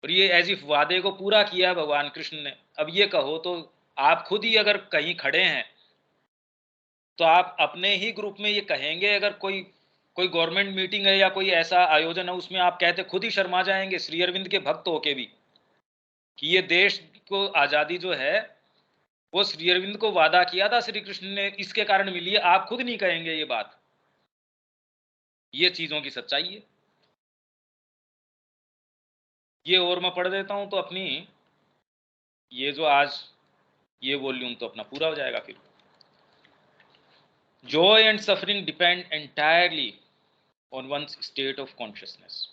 और ये एज इफ वादे को पूरा किया भगवान कृष्ण ने, अब ये कहो तो आप खुद ही अगर कहीं खड़े हैं तो आप अपने ही ग्रुप में ये कहेंगे, अगर कोई कोई गवर्नमेंट मीटिंग है या कोई ऐसा आयोजन है, उसमें आप कहते खुद ही शर्मा जाएंगे श्री अरविंद के भक्त होके भी, कि ये देश को आज़ादी जो है वो श्री अरविंद को वादा किया था श्री कृष्ण ने, इसके कारण मिली है. आप खुद नहीं कहेंगे ये बात. ये चीजों की सच्चाई है. ये और मैं पढ़ देता हूं तो अपनी ये जो आज ये वॉल्यूम तो अपना पूरा हो जाएगा फिर। Joy and suffering depend entirely on one's state of consciousness.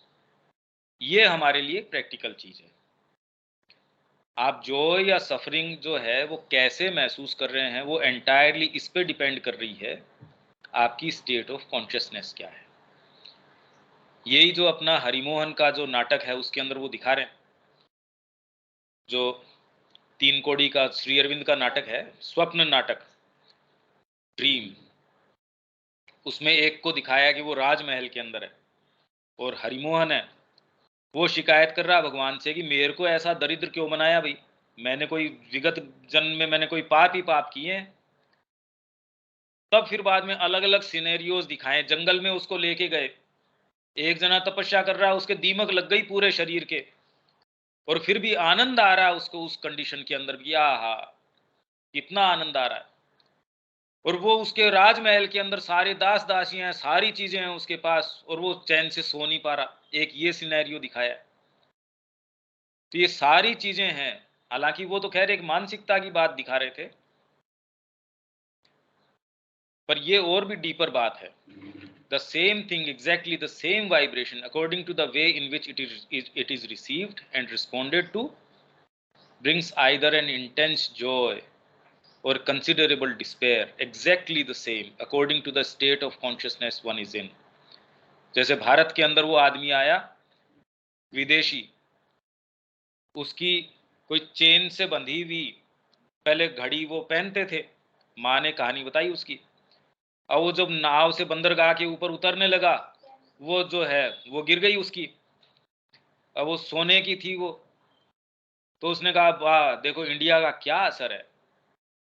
ये हमारे लिए प्रैक्टिकल चीज है। आप जॉय या सफरिंग जो है वो कैसे महसूस कर रहे हैं, वो एंटायरली इस पे डिपेंड कर रही है आपकी स्टेट ऑफ कॉन्शियसनेस क्या है। यही जो अपना हरिमोहन का जो नाटक है उसके अंदर वो दिखा रहे हैं, जो 3 कौड़ी का श्री अरविंद का नाटक है, स्वप्न नाटक, ड्रीम। उसमें एक को दिखाया कि वो राजमहल के अंदर है और हरिमोहन है, वो शिकायत कर रहा भगवान से कि मेरे को ऐसा दरिद्र क्यों बनाया भाई, मैंने कोई विगत जन्म में मैंने कोई पाप ही पाप किए हैं। तब फिर बाद में अलग अलग सिनेरियोज दिखाए, जंगल में उसको लेके गए, एक जना तपस्या कर रहा है, उसके दीमक लग गई पूरे शरीर के, और फिर भी आनंद आ रहा है उसको उस कंडीशन के अंदर भी, आहा कितना आनंद आ रहा है। और वो उसके राजमहल के अंदर सारे दास दासियां हैं, सारी चीजें हैं उसके पास, और वो चैन से सो नहीं पा रहा। एक ये सिनेरियो दिखाया है। तो ये सारी चीजें हैं, हालांकि वो तो खैर एक मानसिकता की बात दिखा रहे थे, पर ये और भी डीपर बात है। The same thing, exactly the same vibration, according to the way in which it is received and responded to, brings either an intense joy or considerable despair, exactly the same according to the state of consciousness one is in। जैसे भारत के अंदर वो आदमी आया विदेशी, उसकी कोई chain से बंधी हुई पहले घड़ी वो पहनते थे, माँ ने कहानी बताई उसकी। और वो जब नाव से बंदरगाह के ऊपर उतरने लगा, वो जो है वो गिर गई उसकी। अब वो सोने की थी वो, तो उसने कहा वाह देखो इंडिया का क्या असर है,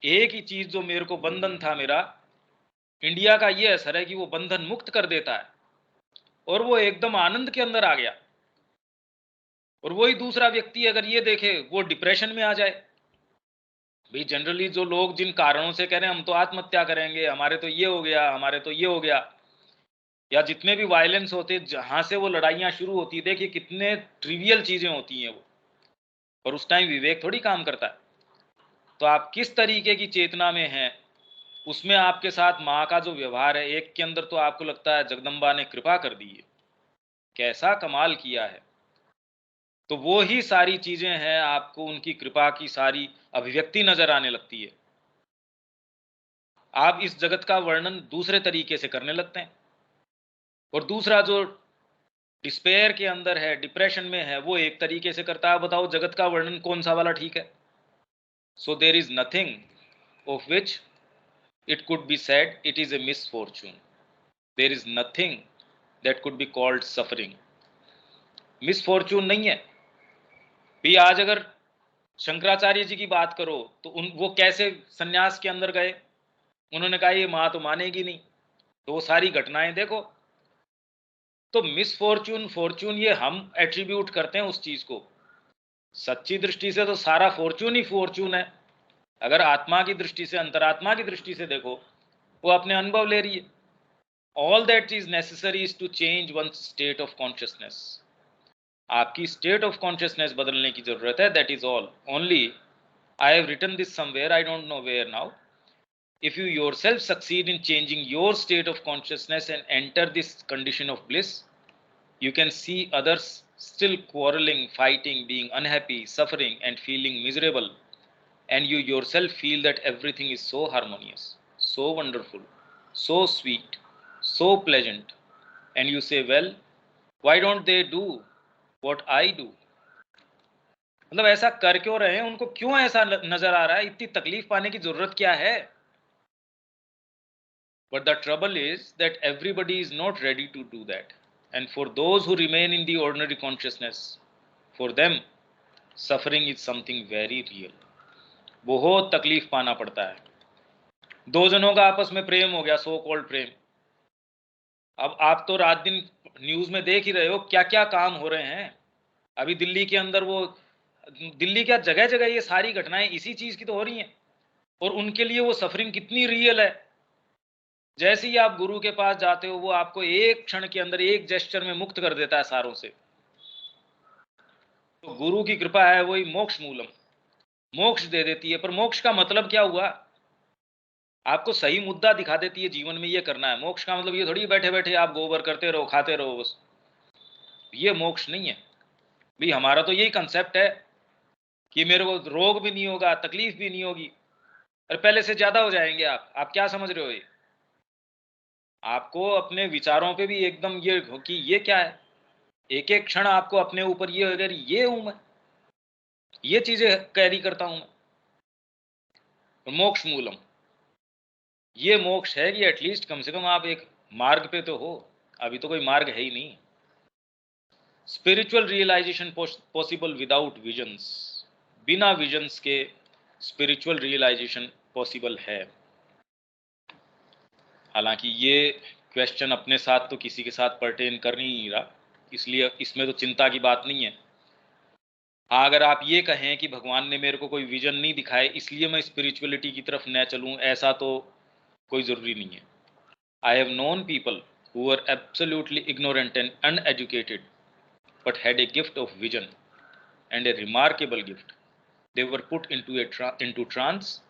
एक ही चीज जो मेरे को बंधन था मेरा, इंडिया का ये असर है कि वो बंधन मुक्त कर देता है। और वो एकदम आनंद के अंदर आ गया। और वही दूसरा व्यक्ति अगर ये देखे, वो डिप्रेशन में आ जाए। भाई जनरली जो लोग जिन कारणों से कह रहे हैं हम तो आत्महत्या करेंगे, हमारे तो ये हो गया, हमारे तो ये हो गया, या जितने भी वायलेंस होते जहां से वो लड़ाइयां शुरू होती, देखिए कितने ट्रिवियल चीजें होती हैं वो, और उस टाइम विवेक थोड़ी काम करता है। तो आप किस तरीके की चेतना में हैं, उसमें आपके साथ माँ का जो व्यवहार है, एक के अंदर तो आपको लगता है जगदम्बा ने कृपा कर दी है, कैसा कमाल किया है, तो वो ही सारी चीजें हैं, आपको उनकी कृपा की सारी अभिव्यक्ति नजर आने लगती है। आप इस जगत का वर्णन दूसरे तरीके से करने लगते हैं। और दूसरा जो डिस्पेयर के अंदर है, डिप्रेशन में है, वो एक तरीके से करता है। बताओ जगत का वर्णन कौन सा वाला ठीक है? So there is nothing of which it could be said it is a misfortune, there is nothing that could be called suffering। Misfortune नहीं है भी। आज अगर शंकराचार्य जी की बात करो तो वो कैसे सन्यास के अंदर गए, उन्होंने कहा ये माँ तो मानेगी नहीं, तो वो सारी घटनाएं देखो। तो मिसफॉर्चून फॉर्चून ये हम एट्रीब्यूट करते हैं उस चीज को, सच्ची दृष्टि से तो सारा फॉर्चून ही फॉर्चून है। अगर आत्मा की दृष्टि से, अंतरात्मा की दृष्टि से देखो, वो अपने अनुभव ले रही है। All that is necessary is to change one state of consciousness. आपकी स्टेट ऑफ कॉन्शियसनेस बदलने की जरूरत है, that is all. Only I have written this somewhere, I don't know where now, if you yourself succeed in changing your state of consciousness and enter this condition of bliss, you can see others still quarreling, fighting, being unhappy, suffering and feeling miserable, and you yourself feel that everything is so harmonious, so wonderful, so sweet, so pleasant, and you say, well, why don't they do what I do? मतलब ऐसा कर क्यों रहे हैं, उनको क्यों ऐसा नजर आ रहा है, इतनी तकलीफ पाने की जरूरत क्या है? But the trouble is that everybody is not ready to do that. And for those who remain in the ordinary consciousness, for them, suffering is something very real. बहुत तकलीफ पाना पड़ता है। दो जनों का आपस में प्रेम हो गया, सो कॉल्ड प्रेम। अब आप तो रात दिन न्यूज में देख ही रहे हो क्या क्या काम हो रहे हैं। अभी दिल्ली के अंदर वो, दिल्ली क्या जगह जगह ये सारी घटनाएं इसी चीज की तो हो रही हैं। और उनके लिए वो सफरिंग कितनी रियल है। जैसे ही आप गुरु के पास जाते हो, वो आपको एक क्षण के अंदर एक जेस्चर में मुक्त कर देता है सारों से। तो गुरु की कृपा है, वही मोक्ष मूलम। मोक्ष दे देती है, पर मोक्ष का मतलब क्या हुआ? आपको सही मुद्दा दिखा देती है, जीवन में ये करना है। मोक्ष का मतलब ये थोड़ी बैठे बैठे आप गोबर करते रहो, खाते रहो बस, ये मोक्ष नहीं है भाई। हमारा तो यही कंसेप्ट है कि मेरे को रोग भी नहीं होगा, तकलीफ भी नहीं होगी, और पहले से ज्यादा हो जाएंगे। आप क्या समझ रहे हो? ये आपको अपने विचारों पे भी एकदम ये हो कि ये क्या है, एक एक क्षण आपको अपने ऊपर ये अगर ये हूं मैं, ये चीजें कैरी करता हूं मैं। मोक्ष मूलम, ये मोक्ष है कि एटलीस्ट कम से कम आप एक मार्ग पे तो हो। अभी तो कोई मार्ग है ही नहीं। Spiritual realization possible without visions, बिना विजन्स के स्पिरिचुअल रियलाइजेशन पॉसिबल है। हालांकि ये क्वेश्चन अपने साथ तो किसी के साथ पर्टेन कर नहीं रहा, इसलिए इसमें तो चिंता की बात नहीं है। अगर आप ये कहें कि भगवान ने मेरे को कोई विजन नहीं दिखाए इसलिए मैं स्पिरिचुअलिटी की तरफ न चलूं, ऐसा तो कोई ज़रूरी नहीं है। I have known people who are absolutely ignorant and uneducated but had a gift of vision, and a remarkable gift. They were put into trance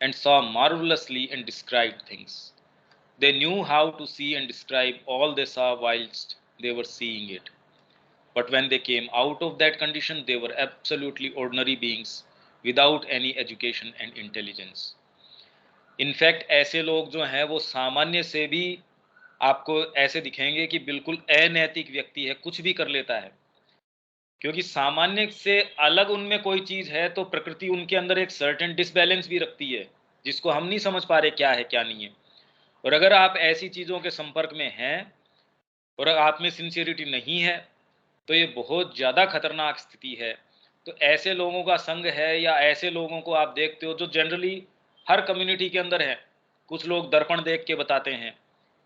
and saw marvelously and described things. They knew how to see and describe all they saw whilst they were seeing it. But when they came out of that condition, they were absolutely ordinary beings without any education and intelligence. In fact ऐसे लोग जो हैं वो सामान्य से भी आपको ऐसे दिखेंगे कि बिल्कुल अनैतिक व्यक्ति है, कुछ भी कर लेता है, क्योंकि सामान्य से अलग उनमें कोई चीज है तो प्रकृति उनके अंदर एक सर्टेन डिसबैलेंस भी रखती है, जिसको हम नहीं समझ पा रहे क्या है क्या नहीं है। और अगर आप ऐसी चीजों के संपर्क में हैं और आप में सिंसियरिटी नहीं है तो ये बहुत ज्यादा खतरनाक स्थिति है। तो ऐसे लोगों का संग है, या ऐसे लोगों को आप देखते हो जो जनरली हर कम्युनिटी के अंदर है। कुछ लोग दर्पण देख के बताते हैं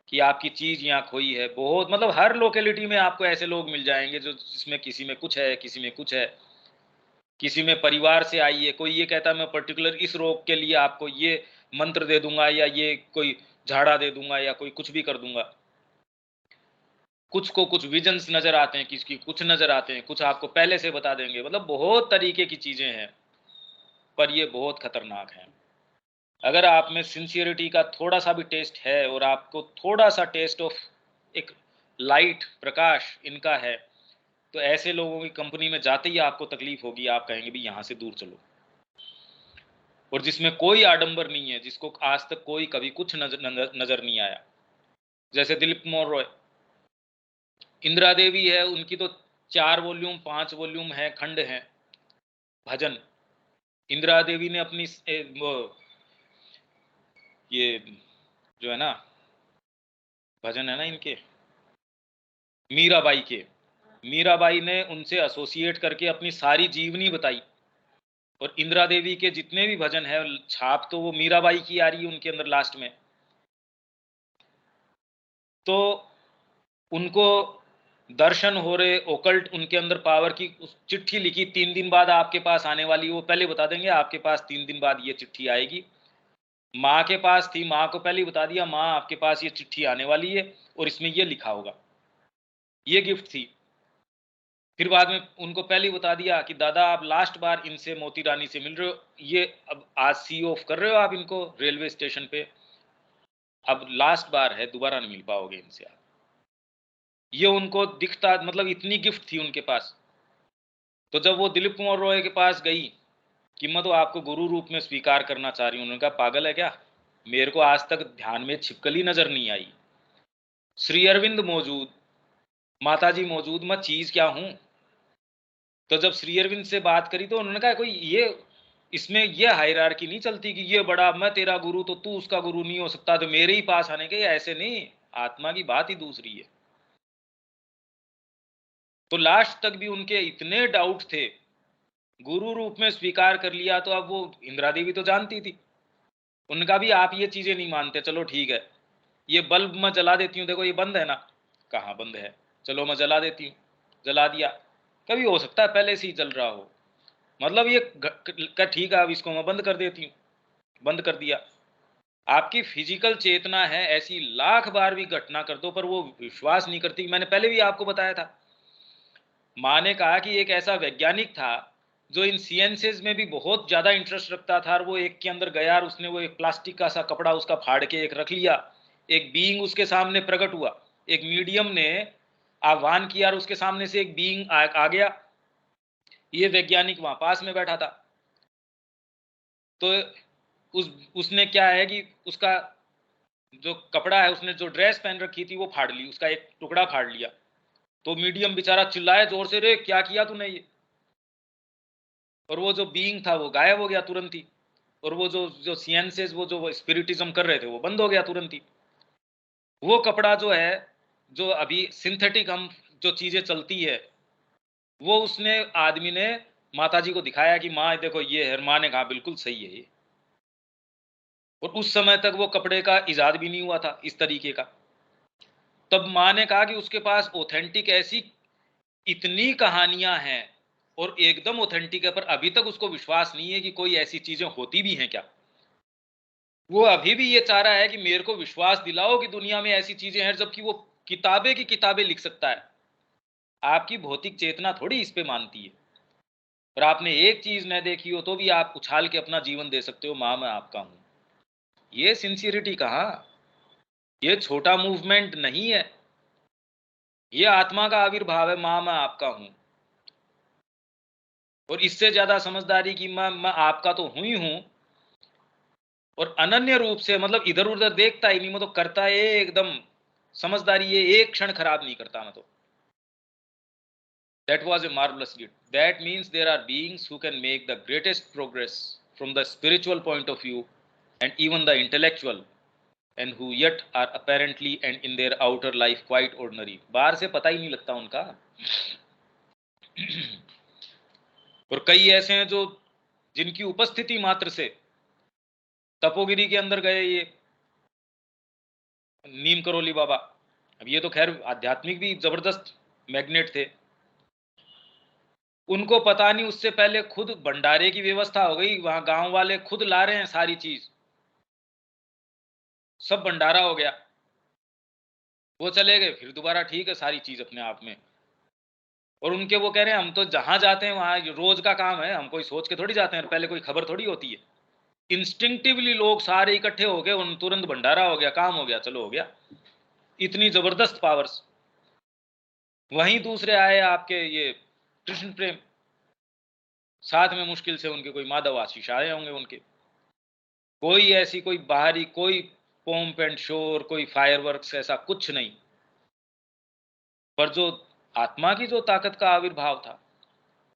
कि आपकी चीज यहाँ खोई है। बहुत मतलब हर लोकेलिटी में आपको ऐसे लोग मिल जाएंगे जो जिसमें किसी में कुछ है, किसी में कुछ है, किसी में परिवार से आई है। कोई ये कहता है मैं पर्टिकुलर इस रोग के लिए आपको ये मंत्र दे दूंगा, या ये कोई झाड़ा दे दूंगा, या कोई कुछ भी कर दूंगा। कुछ को कुछ विजन्स नजर आते हैं, किसकी कुछ नजर आते हैं, कुछ आपको पहले से बता देंगे। मतलब बहुत तरीके की चीजें हैं, पर ये बहुत खतरनाक है। अगर आप में सिंसियरिटी का थोड़ा सा भी टेस्ट है और आपको थोड़ा सा टेस्ट ऑफ एक लाइट प्रकाश इनका है, तो ऐसे लोगों की कंपनी में जाते ही आपको तकलीफ होगी। आप कहेंगे भी यहाँ से दूर चलो। और जिसमें कोई आडंबर नहीं है, जिसको आज तक कोई कभी कुछ नजर नहीं आया, जैसे दिलीप कुमार रॉय, इंदिरा देवी है, उनकी तो 4 वॉल्यूम 5 वॉल्यूम है, खंड है भजन। इंदिरा देवी ने अपनी वो ये जो है ना भजन है ना इनके, मीराबाई के, मीराबाई ने उनसे एसोसिएट करके अपनी सारी जीवनी बताई। और इंदिरा देवी के जितने भी भजन है छाप तो वो मीराबाई की आ रही है उनके अंदर लास्ट में। तो उनको दर्शन हो रहे, ओकल्ट उनके अंदर पावर की उस चिट्ठी लिखी 3 दिन बाद आपके पास आने वाली, वो पहले बता देंगे आपके पास 3 दिन बाद ये चिट्ठी आएगी। माँ के पास थी, माँ को पहले ही बता दिया माँ आपके पास ये चिट्ठी आने वाली है और इसमें ये लिखा होगा, ये गिफ्ट थी। फिर बाद में उनको पहले ही बता दिया कि दादा आप लास्ट बार इनसे मोती रानी से मिल रहे हो, ये अब आज सी ऑफ कर रहे हो आप इनको रेलवे स्टेशन पे, अब लास्ट बार है, दोबारा नहीं मिल पाओगे इनसे आप। ये उनको दिखता, मतलब इतनी गिफ्ट थी उनके पास। तो जब वो दिलीप कुमार रॉय के पास गई कि मैं तो आपको गुरु रूप में स्वीकार करना चाह रही हूँ, उन्होंने कहा पागल है क्या, मेरे को आज तक ध्यान में छिपकली नजर नहीं आई, श्री अरविंद मौजूद, माता जी मौजूद, मैं चीज क्या हूं। तो जब श्री अरविंद से बात करी तो उन्होंने कहा कोई ये इसमें ये हायरार्की नहीं चलती कि ये बड़ा मैं तेरा गुरु तो तू उसका गुरु नहीं हो सकता, तो मेरे ही पास आने के, ऐसे नहीं, आत्मा की बात ही दूसरी है। तो लास्ट तक भी उनके इतने डाउट थे, गुरु रूप में स्वीकार कर लिया। तो अब वो इंदिरा देवी तो जानती थी, उनका भी आप ये चीजें नहीं मानते, चलो ठीक है, ये बल्ब मैं जला देती हूँ, देखो ये बंद है ना, कहाँ बंद है, चलो मैं जला देती हूँ, जला दिया। कभी हो सकता है पहले से ही जल रहा हो, मतलब ये का ठीक है अब इसको मैं बंद कर देती हूँ, बंद कर दिया। आपकी फिजिकल चेतना है, ऐसी लाख बार भी घटना कर दो पर वो विश्वास नहीं करती। मैंने पहले भी आपको बताया था, माँ ने कहा कि एक ऐसा वैज्ञानिक था जो इन सीएनसीज में भी बहुत ज्यादा इंटरेस्ट रखता था, और वो एक के अंदर गया और उसने वो एक प्लास्टिक का सा कपड़ा उसका फाड़ के एक रख लिया, एक बीइंग उसके सामने प्रकट हुआ, एक मीडियम ने आह्वान किया और उसके सामने से एक बीइंग आ गया। ये वैज्ञानिक वहां पास में बैठा था, तो उसने क्या है कि उसका जो कपड़ा है, उसने जो ड्रेस पहन रखी थी वो फाड़ ली, उसका एक टुकड़ा फाड़ लिया। तो मीडियम बेचारा चिल्लाया जोर से, रे क्या किया तूने ये, और वो जो बीइंग था वो गायब हो गया तुरंत ही, और वो जो जो सीएनसेस वो जो स्पिरिटिज्म कर रहे थे वो बंद हो गया तुरंत ही। वो कपड़ा जो है, जो अभी सिंथेटिक हम जो चीजें चलती है, वो उसने आदमी ने माता जी को दिखाया कि माँ देखो ये है, माँ ने कहा बिल्कुल सही है ये। और उस समय तक वो कपड़े का इजाद भी नहीं हुआ था इस तरीके का। तब माँ ने कहा कि उसके पास ऑथेंटिक ऐसी इतनी कहानियां हैं और एकदम ऑथेंटिक है, पर अभी तक उसको विश्वास नहीं है कि कोई ऐसी चीजें होती भी हैं क्या। वो अभी भी ये चाह रहा है कि मेरे को विश्वास दिलाओ कि दुनिया में ऐसी चीजें हैं, जबकि वो किताबें की किताबें लिख सकता है। आपकी भौतिक चेतना थोड़ी इस पे मानती है। पर आपने एक चीज न देखी हो तो भी आप उछाल के अपना जीवन दे सकते हो, मां मैं आपका हूं। ये सिंसियरिटी कहां, ये छोटा मूवमेंट नहीं है, ये आत्मा का आविर्भाव है, मां मैं आपका हूं। और इससे ज्यादा समझदारी कि मैं आपका तो हुई हूं, और अनन्य रूप से, मतलब इधर उधर देखता ही नहीं, मैं तो करता है एकदम समझदारी, ये एक क्षण खराब नहीं करता मैं तो। That was a marvelous gift. That means there are beings who can make the greatest progress from the spiritual point of view and even the intellectual, and who yet are apparently and in their outer life quite ordinary. बाहर से पता ही नहीं लगता उनका। और कई ऐसे हैं जो जिनकी उपस्थिति मात्र से तपोगिरी के अंदर गए, ये नीम करोली बाबा। अब ये तो खैर आध्यात्मिक भी जबरदस्त मैग्नेट थे, उनको पता नहीं उससे पहले खुद भंडारे की व्यवस्था हो गई, वहां गांव वाले खुद ला रहे हैं सारी चीज, सब भंडारा हो गया, वो चले गए, फिर दोबारा ठीक है सारी चीज अपने आप में। और उनके वो कह रहे हैं हम तो जहां जाते हैं वहां रोज का काम है, हम कोई सोच के थोड़ी जाते हैं, पहले कोई खबर थोड़ी होती है। इंस्टिंक्टिवली लोग सारे इकट्ठे हो गए, उन तुरंत भंडारा हो गया, काम हो गया, चलो हो गया। इतनी जबरदस्त पावर्स। वहीं दूसरे आए आपके ये कृष्ण प्रेम, साथ में मुश्किल से उनके कोई माधव आशीष आए होंगे उनके। कोई ऐसी कोई बाहरी कोई पोम्प एंड शोर, कोई फायरवर्क्स, ऐसा कुछ नहीं। पर जो आत्मा की जो ताकत का आविर्भाव था,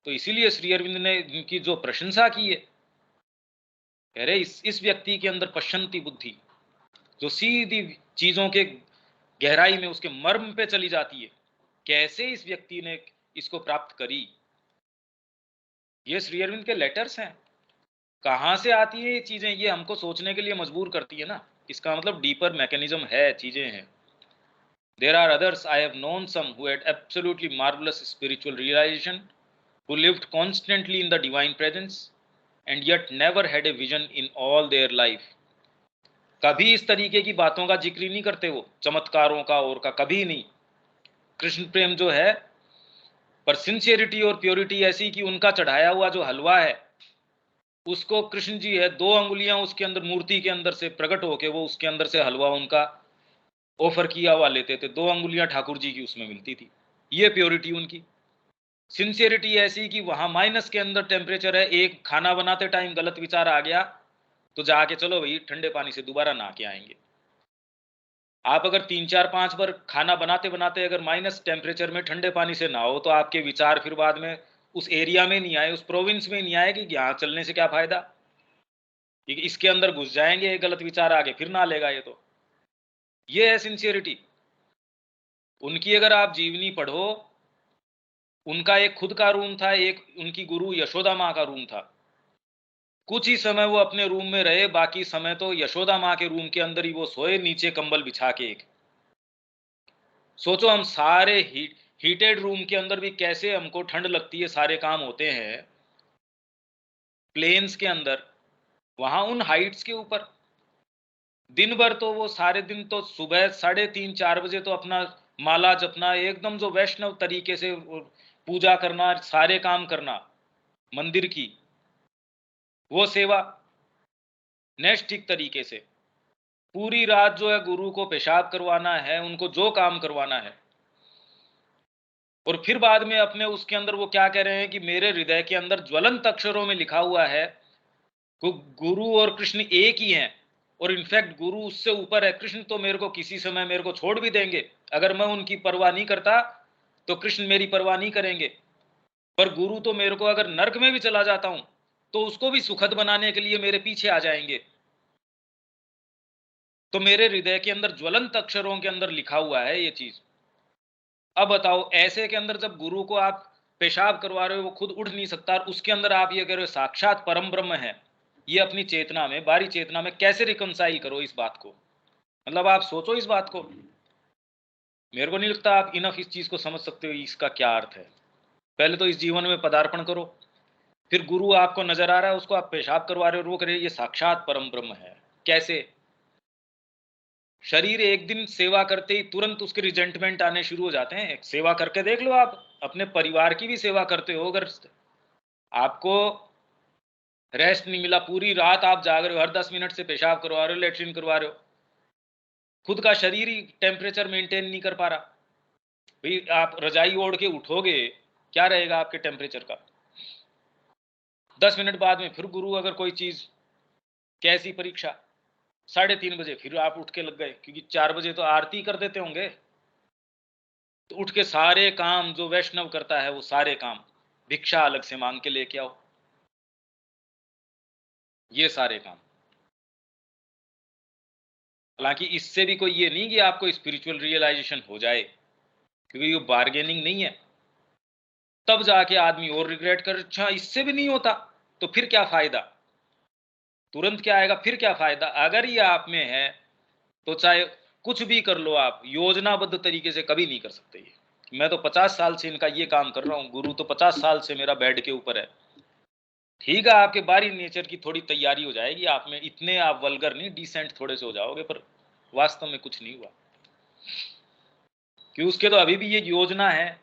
तो इसीलिए श्री अरविंद ने इनकी जो प्रशंसा की है, कह रहे इस व्यक्ति के अंदर पश्यंती बुद्धि, जो सीधी चीजों के गहराई में उसके मर्म पे चली जाती है, कैसे इस व्यक्ति ने इसको प्राप्त करी। ये श्री अरविंद के लेटर्स हैं। कहां से आती है ये चीजें, ये हमको सोचने के लिए मजबूर करती है ना। इसका मतलब डीपर मैकेनिज्म है, चीजें हैं। There are others, I have known some who had absolutely marvelous spiritual realization, who lived constantly in the divine presence and yet never had a vision in all their life. कभी इस तरीके की बातों का जिक्र ही नहीं करते वो, चमत्कारों का और का कभी नहीं। कृष्ण प्रेम जो है, पर सिंसियरिटी और प्योरिटी ऐसी कि उनका चढ़ाया हुआ जो हलवा है, उसको कृष्ण जी है 2 अंगुलियां उसके अंदर मूर्ति के अंदर से प्रकट होके वो उसके अंदर से हलवा उनका ऑफर किया हुआ लेते थे, 2 अंगुलियां ठाकुर जी की उसमें मिलती थी। ये प्योरिटी उनकी। सिंसियरिटी ऐसी कि वहां माइनस के अंदर टेम्परेचर है, एक खाना बनाते टाइम गलत विचार आ गया तो जाके चलो भाई ठंडे पानी से दोबारा नहा के आएंगे। आप अगर 3 4 5 बार खाना बनाते बनाते अगर माइनस टेम्परेचर में ठंडे पानी से नहाओ, तो आपके विचार फिर बाद में उस एरिया में नहीं आए, उस प्रोविंस में नहीं आए कि यहाँ चलने से क्या फायदा, क्योंकि इसके अंदर घुस जाएंगे गलत विचार आगे, फिर ना लेगा ये तो। ये है सिंसियरिटी उनकी। अगर आप जीवनी पढ़ो, उनका एक खुद का रूम था, एक उनकी गुरु यशोदा माँ का रूम था। कुछ ही समय वो अपने रूम में रहे, बाकी समय तो यशोदा माँ के रूम के अंदर ही वो सोए, नीचे कंबल बिछा के एक। सोचो हम सारे हीटेड रूम के अंदर भी कैसे हमको ठंड लगती है, सारे काम होते हैं प्लेन्स के अंदर, वहां उन हाइट्स के ऊपर दिन भर तो वो सारे दिन तो सुबह 3:30 4 बजे तो अपना माला जपना, एकदम जो वैष्णव तरीके से पूजा करना, सारे काम करना। मंदिर की, वो सेवा नैष्ठिक तरीके से पूरी रात जो है गुरु को पेशाब करवाना है, उनको जो काम करवाना है, और फिर बाद में अपने उसके अंदर वो क्या कह रहे हैं कि मेरे हृदय के अंदर ज्वलंत अक्षरों में लिखा हुआ है गुरु और कृष्ण एक ही हैं, और इनफैक्ट गुरु उससे ऊपर है, कृष्ण तो मेरे को किसी समय मेरे को छोड़ भी देंगे, अगर मैं उनकी परवाह नहीं करता तो कृष्ण मेरी परवाह नहीं करेंगे, पर गुरु तो मेरे को अगर नरक में भी चला जाता हूं तो उसको भी सुखद बनाने के लिए मेरे पीछे आ जाएंगे। तो मेरे हृदय के अंदर ज्वलंत अक्षरों के अंदर लिखा हुआ है ये चीज। अब बताओ, ऐसे के अंदर जब गुरु को आप पेशाब करवा रहे हो, वो खुद उठ नहीं सकता, और उसके अंदर आप ये कह रहे हो साक्षात परम ब्रह्म है, ये अपनी चेतना में, बारी चेतना में कैसे रिकंसाइल करो इस बात को? मतलब आप सोचो इस बात को। मेरे को नहीं लगता आप इनफ इस चीज को समझ सकते हो इसका क्या अर्थ है। पहले तो इस जीवन में पदार्पण करो, फिर गुरु आपको नजर आ रहा है, उसको आप पेशाब करवा रहे हो, वो कह रहे ये साक्षात परम ब्रह्म है। कैसे? शरीर एक दिन सेवा करते ही तुरंत उसके रिजेंटमेंट आने शुरू हो जाते हैं। सेवा करके देख लो, आप अपने परिवार की भी सेवा करते हो, अगर आपको रेस्ट नहीं मिला, पूरी रात आप जाग रहे हो, हर 10 मिनट से पेशाब करवा रहे हो, लेटरिन करवा रहे हो, खुद का शरीर ही टेम्परेचर मेंटेन नहीं कर पा रहा, भाई आप रजाई ओढ़ के उठोगे, क्या रहेगा आपके टेम्परेचर का? 10 मिनट बाद में फिर गुरु अगर कोई चीज, कैसी परीक्षा, 3:30 बजे फिर आप उठ के लग गए, क्योंकि 4 बजे तो आरती कर देते होंगे, तो उठ के सारे काम जो वैष्णव करता है वो सारे काम, भिक्षा अलग से मांग के लेके आओ, ये सारे काम। हालांकि इससे भी कोई ये नहीं कि आपको स्पिरिचुअल रियलाइजेशन हो जाए, क्योंकि ये बार्गेनिंग नहीं है। तब जाके आदमी और रिग्रेट कर, अच्छा इससे भी नहीं होता तो फिर क्या फायदा, तुरंत क्या आएगा, फिर क्या फायदा? अगर ये आप में है तो चाहे कुछ भी कर लो, आप योजनाबद्ध तरीके से कभी नहीं कर सकते ये। मैं तो 50 साल से इनका ये काम कर रहा हूँ, गुरु तो 50 साल से मेरा बेड के ऊपर है। ठीक है, आपके बाहरी नेचर की थोड़ी तैयारी हो जाएगी, आप में इतने आप वल्गर नहीं, डिसेंट थोड़े से हो जाओगे, पर वास्तव में कुछ नहीं हुआ। कि उसके तो अभी भी ये योजना है,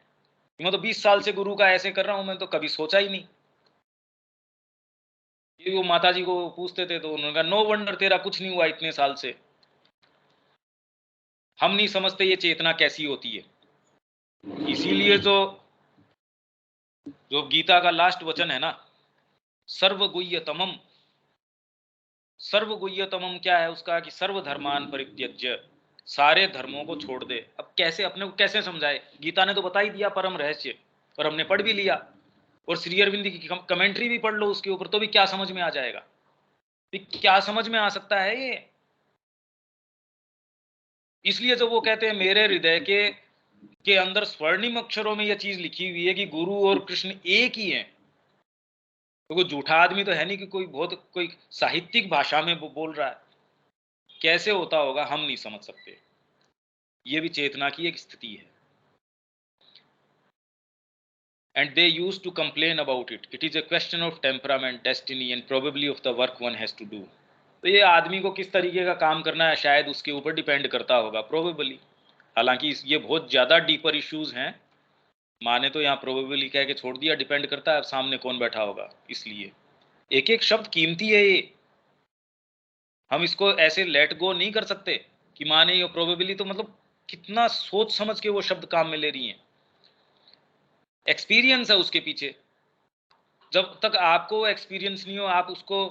मैं तो 20 साल से गुरु का ऐसे कर रहा हूं, मैं तो कभी सोचा ही नहीं। ये वो माता जी को पूछते थे तो उन्होंने कहा नो वंडर तेरा कुछ नहीं हुआ इतने साल से। हम नहीं समझते ये चेतना कैसी होती है। इसीलिए जो जो गीता का लास्ट वचन है ना, सर्वगुह्यतमम, सर्वगुह्यतमम क्या है उसका, कि सर्वधर्मान परित्यज्य, सारे धर्मों को छोड़ दे। अब कैसे, अपने को कैसे समझाए? गीता ने तो बता ही दिया परम रहस्य, और हमने पढ़ भी लिया, और श्री अरविंद की कमेंट्री भी पढ़ लो उसके ऊपर, तो भी क्या समझ में आ जाएगा? क्या समझ में आ सकता है ये? इसलिए जब वो कहते हैं मेरे हृदय के अंदर स्वर्णिम अक्षरों में यह चीज लिखी हुई है कि गुरु और कृष्ण एक ही हैं, तो कोई झूठा आदमी तो है नहीं कि कोई बहुत कोई साहित्यिक भाषा में बोल रहा है। कैसे होता होगा हम नहीं समझ सकते। ये भी चेतना की एक स्थिति है। And they used to complain about it. It is a question of temperament, destiny, and probably of the work one has to do. तो ये आदमी को किस तरीके का काम करना है शायद उसके ऊपर डिपेंड करता होगा, प्रोबेबली। हालांकि ये बहुत ज्यादा डीपर इश्यूज हैं, माने तो यहाँ प्रोबेबली कह के छोड़ दिया, डिपेंड करता है अब सामने कौन बैठा होगा। इसलिए एक एक शब्द कीमती है ये, हम इसको ऐसे लेट गो नहीं कर सकते कि माने ये प्रोबेबली, तो मतलब कितना सोच समझ के वो शब्द काम में ले रही हैं, एक्सपीरियंस है उसके पीछे। जब तक आपको एक्सपीरियंस नहीं हो आप उसको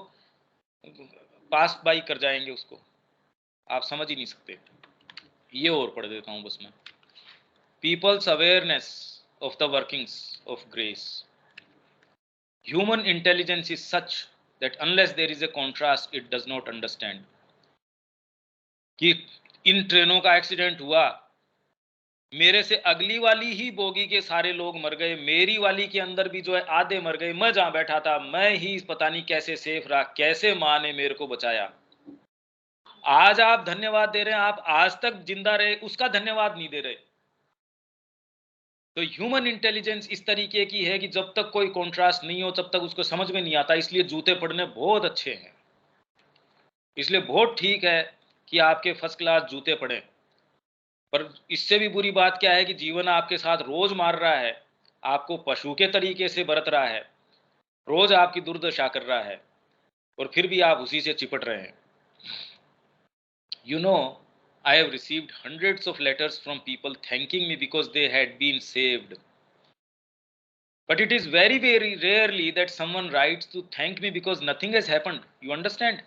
पास बाई कर जाएंगे, उसको आप समझ ही नहीं सकते। ये और पढ़ देता हूं बस मैं। People's awareness of the workings of grace, human intelligence is such that unless there is a contrast it does not understand. कि इन ट्रेनों का एक्सीडेंट हुआ, मेरे से अगली वाली ही बोगी के सारे लोग मर गए, मेरी वाली के अंदर भी जो है आधे मर गए, मैं जहां बैठा था मैं ही पता नहीं कैसे सेफ रहा, कैसे माँ ने मेरे को बचाया। आज आप धन्यवाद दे रहे हैं, आप आज तक जिंदा रहे उसका धन्यवाद नहीं दे रहे। तो ह्यूमन इंटेलिजेंस इस तरीके की है कि जब तक कोई कॉन्ट्रास्ट नहीं हो तब तक उसको समझ में नहीं आता। इसलिए जूते पड़ने बहुत अच्छे हैं, इसलिए बहुत ठीक है कि आपके फर्स्ट क्लास जूते पड़े। पर इससे भी बुरी बात क्या है कि जीवन आपके साथ रोज मार रहा है, आपको पशु के तरीके से बरत रहा है, रोज आपकी दुर्दशा कर रहा है और फिर भी आप उसी से चिपट रहे हैं। You know, I have received hundreds of letters from people thanking me because they had been saved. But it is very, very rarely that someone writes to thank me because nothing has happened. You understand?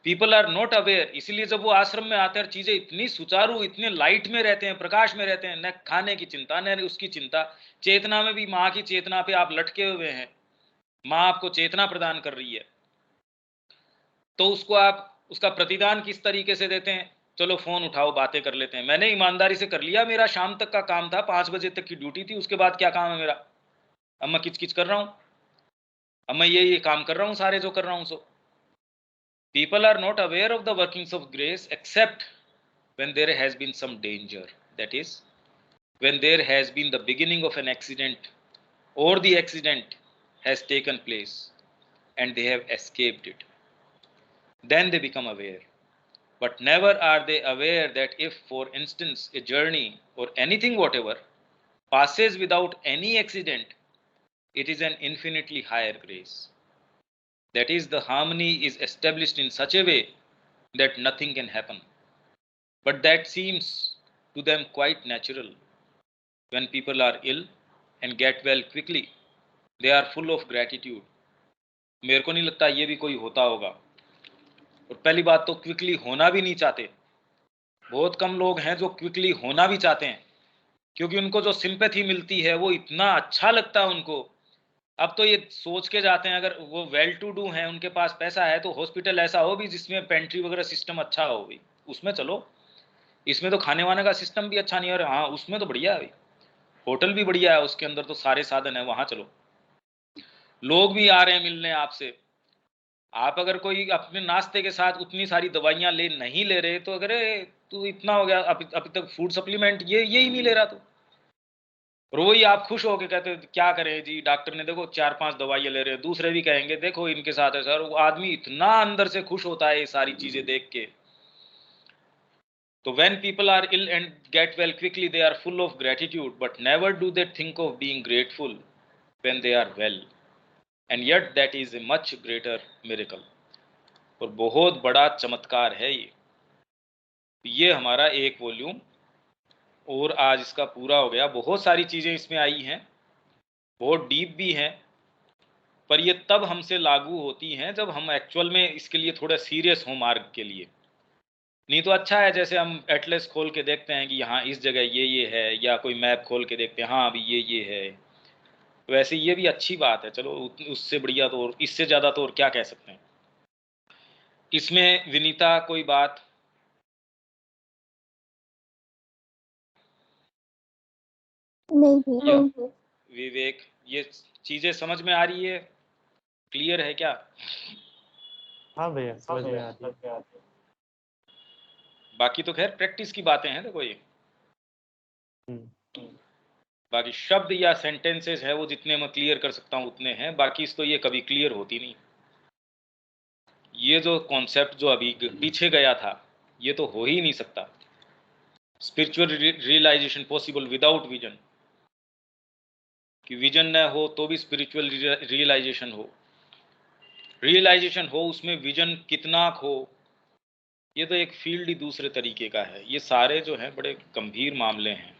People are not aware. इसीलिए जब वो आश्रम में आते हैं, चीजें इतनी सुचारू, इतने लाइट में रहते हैं, प्रकाश में रहते हैं, न खाने की चिंता न उसकी चिंता, चेतना में भी माँ की चेतना पे आप लटके हुए हैं, माँ आपको चेतना प्रदान कर रही है, तो उसको आप उसका प्रतिदान किस तरीके से देते हैं? चलो फोन उठाओ, बातें कर लेते हैं। मैंने ईमानदारी से कर लिया, मेरा शाम तक का काम था, 5 बजे तक की ड्यूटी थी, उसके बाद क्या काम है मेरा? अब मैं किच किच कर रहा हूं, अब मैं ये काम कर रहा हूं, सारे जो कर रहा हूं। So people are not aware of the workings of grace except when there has been some danger, that is when there has been the beginning of an accident or the accident has taken place and they have escaped it, then they become aware. But never are they aware that if, for instance, a journey or anything whatever passes without any accident, it is an infinitely higher grace. That is, the harmony is established in such a way that nothing can happen. But that seems to them quite natural. When people are ill and get well quickly, they are full of gratitude. मेरे को नहीं लगता ये भी कोई होता होगा। और पहली बात तो क्विकली होना भी नहीं चाहते। बहुत कम लोग हैं जो क्विकली होना भी चाहते हैं, क्योंकि उनको जो सिंपैथी मिलती है वो इतना अच्छा लगता है उनको। अब तो ये सोच के जाते हैं, अगर वो वेल टू डू हैं, उनके पास पैसा है, तो हॉस्पिटल ऐसा हो भी जिसमें पेंट्री वगैरह सिस्टम अच्छा हो भी, उसमें चलो। इसमें तो खाने वाने का सिस्टम भी अच्छा नहीं है, और हाँ उसमें तो बढ़िया है, होटल भी बढ़िया है, उसके अंदर तो सारे साधन है, वहां चलो। लोग भी आ रहे हैं मिलने आपसे। आप अगर कोई अपने नाश्ते के साथ उतनी सारी दवाइयां नहीं ले रहे, तो अगर तू इतना हो गया, अभी तक फूड सप्लीमेंट यही नहीं ले रहा, तो और वही आप खुश हो के कहते क्या करें जी, डॉक्टर ने देखो 4-5 दवाइयां ले रहे हैं, दूसरे भी कहेंगे देखो इनके साथ है सर। वो आदमी इतना अंदर से खुश होता है ये सारी चीजें देख के। तो when people are ill and get well quickly, they are full of gratitude, but never do they think of being grateful when they are well. And yet that is a much greater miracle. और बहुत बड़ा चमत्कार है ये हमारा एक volume और आज इसका पूरा हो गया। बहुत सारी चीजें इसमें आई हैं, बहुत डीप भी हैं, पर ये तब हमसे लागू होती हैं जब हम एक्चुअल में इसके लिए थोड़ा सीरियस हो मार्ग के लिए। नहीं तो अच्छा है जैसे हम एटलस खोल के देखते हैं कि यहाँ इस जगह ये है, या कोई मैप खोल के देखते हैं हाँ अभी ये है, वैसे ये भी अच्छी बात है। चलो उससे बढ़िया तो, और इससे ज़्यादा तो और क्या कह सकते हैं। इसमें विनीता कोई बात? नहीं भैया। विवेक, ये चीजें समझ में आ रही है, क्लियर है क्या? हाँ भैया समझ में आती है। बाकी तो खैर प्रैक्टिस की बातें हैं, देखो ये बाकी शब्द या सेंटेंसेस है वो जितने मैं क्लियर कर सकता हूँ उतने हैं, बाकी इसको ये कभी क्लियर होती नहीं। ये जो कॉन्सेप्ट जो अभी पीछे गया था ये तो हो ही नहीं सकता। Spiritual realization possible without vision, कि विजन न हो तो भी स्पिरिचुअल रियलाइजेशन हो, रियलाइजेशन हो उसमें विजन कितना हो, ये तो एक फील्ड ही दूसरे तरीके का है। ये सारे जो हैं बड़े गंभीर मामले हैं।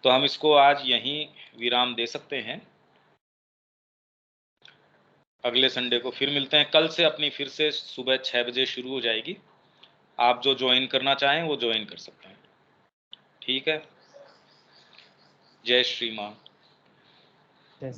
तो हम इसको आज यहीं विराम दे सकते हैं। अगले संडे को फिर मिलते हैं। कल से अपनी फिर से सुबह 6 बजे शुरू हो जाएगी। आप जो ज्वाइन करना चाहें वो ज्वाइन कर सकते हैं, ठीक है। जय श्री मां। Yes.